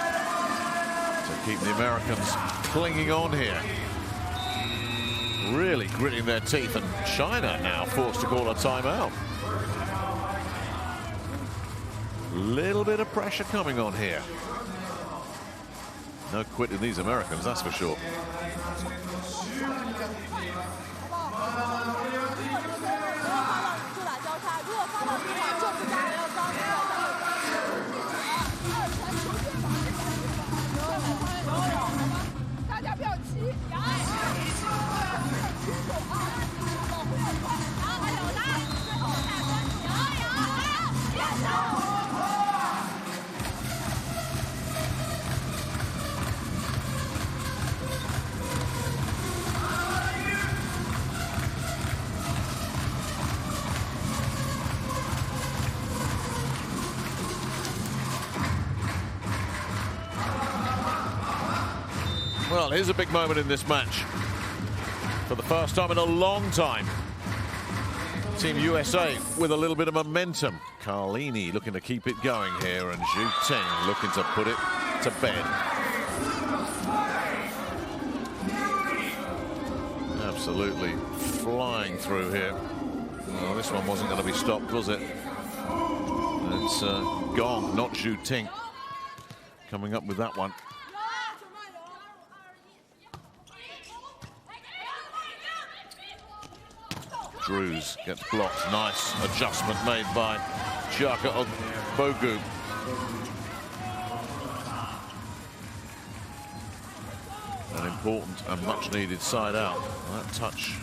to keep the Americans clinging on here. Really gritting their teeth, and China now forced to call a timeout. Little bit of pressure coming on here. No quitting these Americans, that's for sure. Well, here's a big moment in this match. For the first time in a long time, Team USA with a little bit of momentum. Carlini looking to keep it going here, and Zhu Ting looking to put it to bed. Absolutely flying through here. Well, this one wasn't going to be stopped, was it? It's Gong, not Zhu Ting, coming up with that one. Drews gets blocked. Nice adjustment made by Chiaka Ogbogu. An important and much needed side out. That touch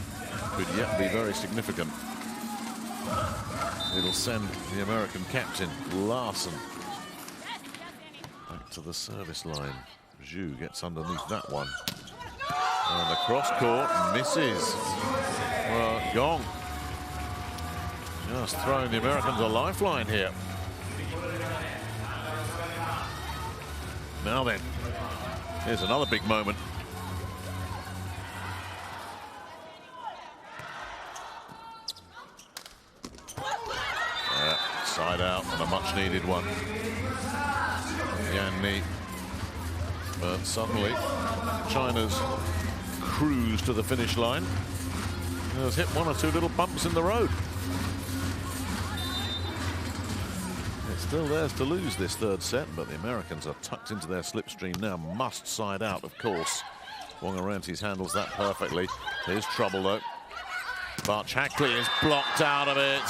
could yet be very significant. It'll send the American captain, Larson, back to the service line. Zhu gets underneath that one. And the cross court misses. Well, Gong just throwing the Americans a lifeline here. Now then, here's another big moment. Side out and a much needed one. Yan Ni. But suddenly, China's cruise to the finish line has hit one or two little bumps in the road. It's still theirs to lose this third set, but the Americans are tucked into their slipstream now. Must side out, of course. Wongarantes handles that perfectly. Here's trouble, though. Barch Hackley is blocked out of it.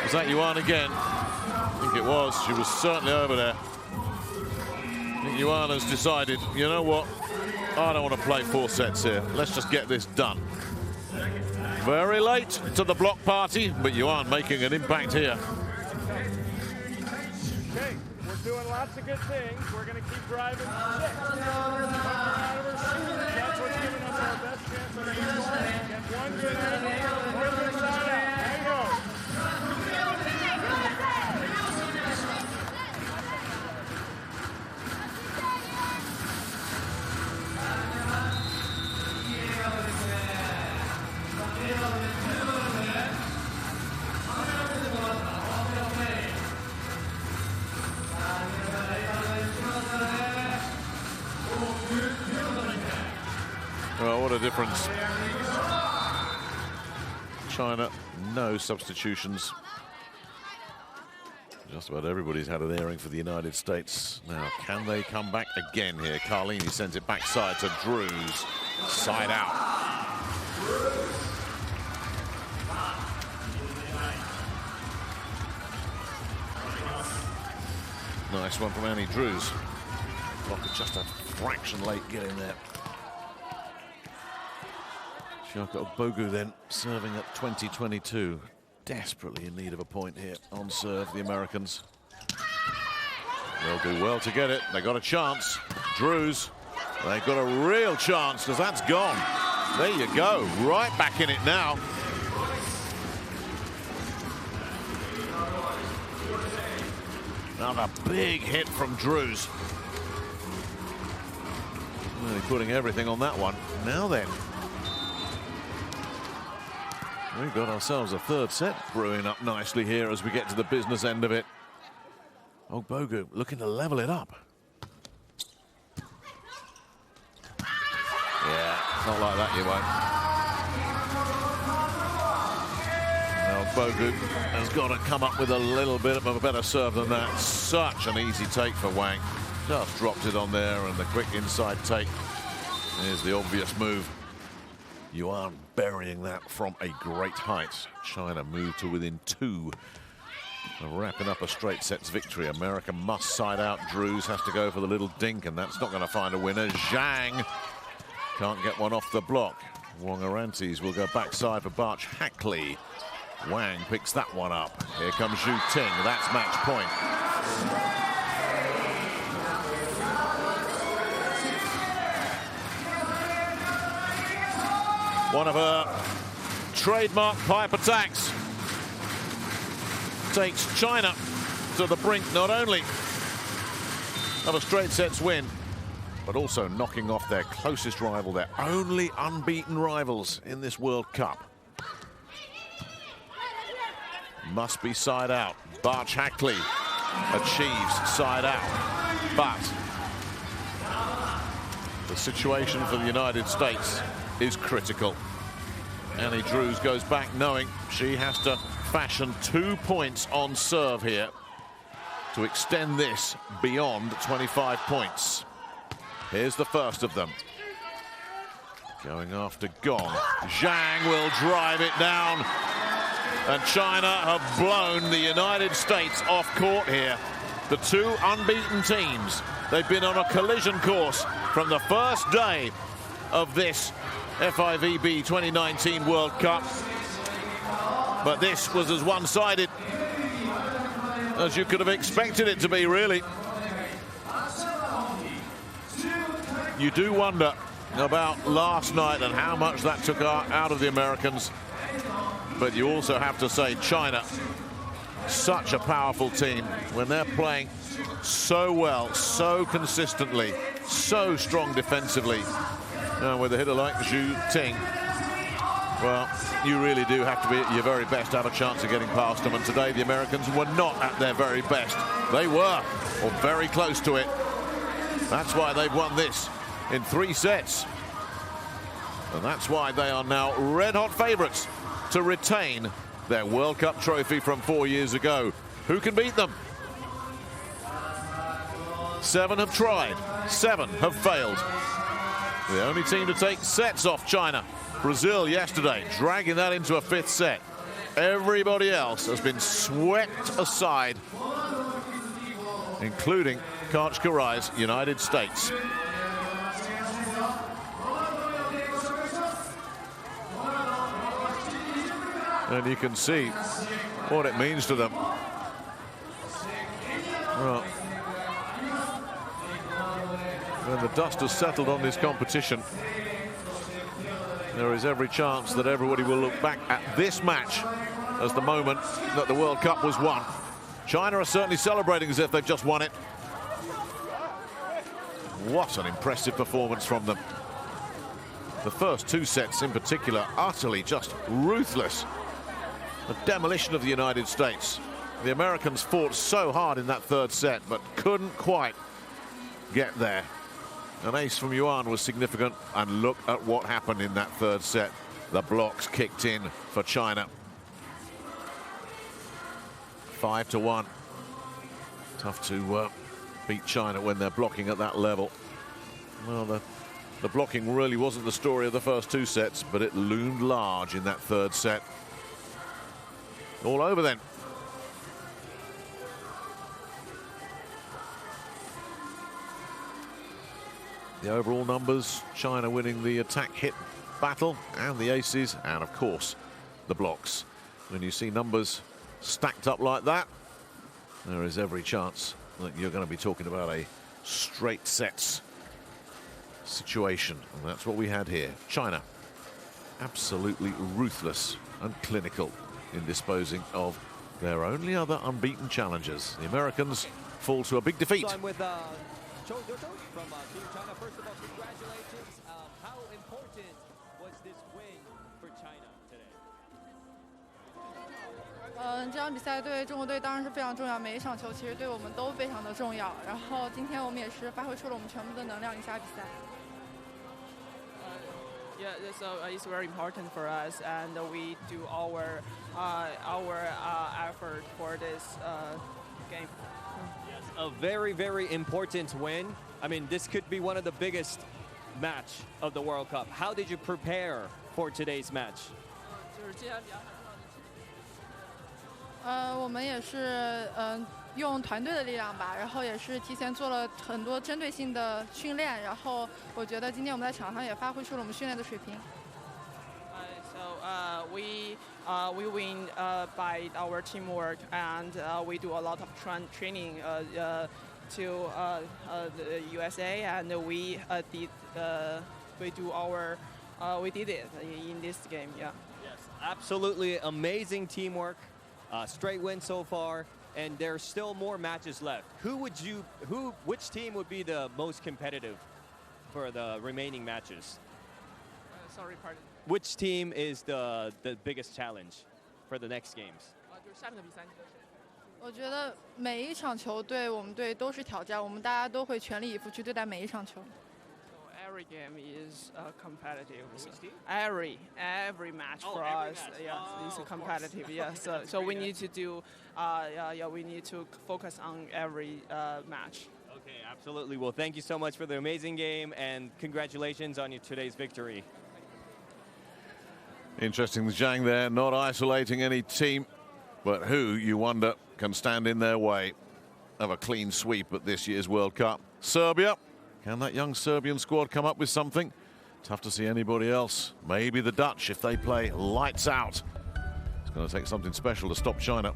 Was that Yuan again? I think it was. She was certainly over there. I think Yuan has decided, you know what? I don't want to play 4 sets here. Let's just get this done. Very late to the block party, but Yuan making an impact here. Okay, we're doing lots of good things. We're going to keep driving 6. Out of her shoes. That's what's giving us our best chance of getting ball. Get one good in, one good side out. There you go. Well, what a difference. China, no substitutions. Just about everybody's had an airing for the United States. Now, can they come back again here? Carlini sends it backside to Drews. Side out. Nice one from Annie Drews. Blocker just a fraction late getting there. Shaka Bogu then serving at 20-22. Desperately in need of a point here on serve, the Americans. They'll do well to get it. They got a chance. Drews, they got a real chance because that's gone. There you go, right back in it now. Another big hit from Drews. Really putting everything on that one. Now then. We've got ourselves a 3rd set brewing up nicely here as we get to the business end of it. Oh, Bogu looking to level it up. Yeah, not like that, you won't. Now Bogu has got to come up with a little bit of a better serve than that. Such an easy take for Wang. Just dropped it on there and the quick inside take. Here's the obvious move. Yuan burying that from a great height. China moved to within 2. Wrapping up a straight sets victory. America must side out. Drews has to go for the little dink, and that's not going to find a winner. Zhang can't get one off the block. Wong-Arantes will go backside for Barch Hackley. Wang picks that one up. Here comes Zhu Ting. That's match point. One of her trademark pipe attacks takes China to the brink not only of a straight sets win, but also knocking off their closest rival, their only unbeaten rivals in this World Cup. Must be side out. Barch Hackley achieves side out, but the situation for the United States is critical. Annie Drews goes back knowing she has to fashion 2 points on serve here to extend this beyond 25 points. Here's the first of them. Going after Gong. Zhang will drive it down. And China have blown the United States off court here. The 2 unbeaten teams. They've been on a collision course from the first day of this FIVB 2019 World Cup. But this was as one-sided as you could have expected it to be, really. You do wonder about last night and how much that took out of the Americans. But you also have to say China, such a powerful team when they're playing so well, so consistently, so strong defensively. And with a hitter like Zhu Ting, well, you really do have to be at your very best to have a chance of getting past them. And today the Americans were not at their very best. They were, or very close to it. That's why they've won this in 3 sets. And that's why they are now red-hot favourites to retain their World Cup trophy from 4 years ago. Who can beat them? 7 have tried, 7 have failed. The only team to take sets off China. Brazil yesterday, dragging that into a 5th set. Everybody else has been swept aside, including Karai's United States. And you can see what it means to them. Well, when the dust has settled on this competition, there is every chance that everybody will look back at this match as the moment that the World Cup was won. China are certainly celebrating as if they've just won it. What an impressive performance from them. The first 2 sets in particular, utterly just ruthless. The demolition of the United States. The Americans fought so hard in that 3rd set, but couldn't quite get there. An ace from Yuan was significant, and look at what happened in that 3rd set. The blocks kicked in for China. 5-1. Tough to beat China when they're blocking at that level. Well, the blocking really wasn't the story of the first 2 sets, but it loomed large in that 3rd set. All over then. The overall numbers, China winning the attack hit battle and the aces, and of course the blocks. When you see numbers stacked up like that, there is every chance that you're going to be talking about a straight sets situation, and that's what we had here. China absolutely ruthless and clinical in disposing of their only other unbeaten challengers. The Americans fall to a big defeat. I'm with from Team China. First of all, congratulations. How important was this win for China today? 这场比赛对中国队当然是非常重要，每一场球其实对我们都非常的重要。然后今天我们也是发挥出了我们全部的能量赢下比赛。Yeah, so it's very important for us, and we do our effort for this game. Yes, a very, very important win. I mean, this could be one of the biggest match of the World Cup. How did you prepare for today's match? 就是今天比较很重要的。我们也是用团队的力量吧，然后也是提前做了很多针对性的训练，然后我觉得今天我们在场上也发挥出了我们训练的水平。So we win by our teamwork, and we do a lot of training to the USA, and we did it in this game. Yeah. Yes, absolutely amazing teamwork. Straight win so far, and there's still more matches left. Which team would be the most competitive for the remaining matches? Sorry, pardon. Which team is the biggest challenge for the next games? 就是下面的比赛。我觉得每一场球对我们队都是挑战，我们大家都会全力以赴去对待每一场球。So every game is competitive. Which team? Every match for every us, match. yeah, is Of competitive. course. Yeah, so we need to do, we need to focus on every match. Okay, absolutely. Well, thank you so much for the amazing game, and congratulations on your today's victory. Interesting, Zhang there, not isolating any team, but who, you wonder, can stand in their way of a clean sweep at this year's World Cup? Serbia. Can that young Serbian squad come up with something? Tough to see anybody else. Maybe the Dutch, if they play lights out. It's going to take something special to stop China.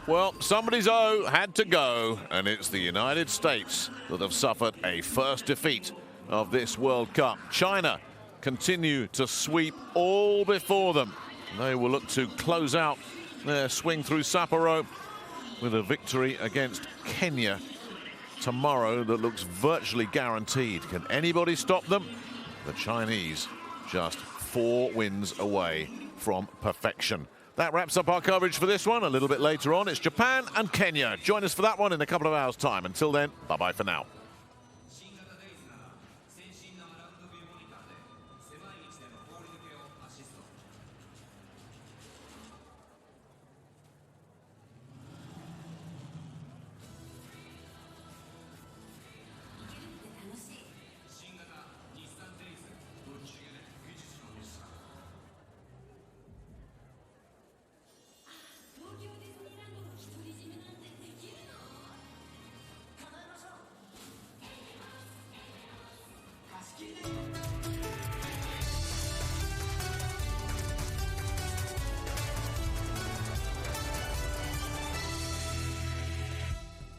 Well, somebody's O had to go, and it's the United States that have suffered a first defeat of this World Cup. China continue to sweep all before them. They will look to close out their swing through Sapporo with a victory against Kenya tomorrow that looks virtually guaranteed. Can anybody stop them? The Chinese just 4 wins away from perfection. That wraps up our coverage for this one. A little bit later on, it's Japan and Kenya. Join us for that one in a couple of hours' time. Until then, bye-bye for now.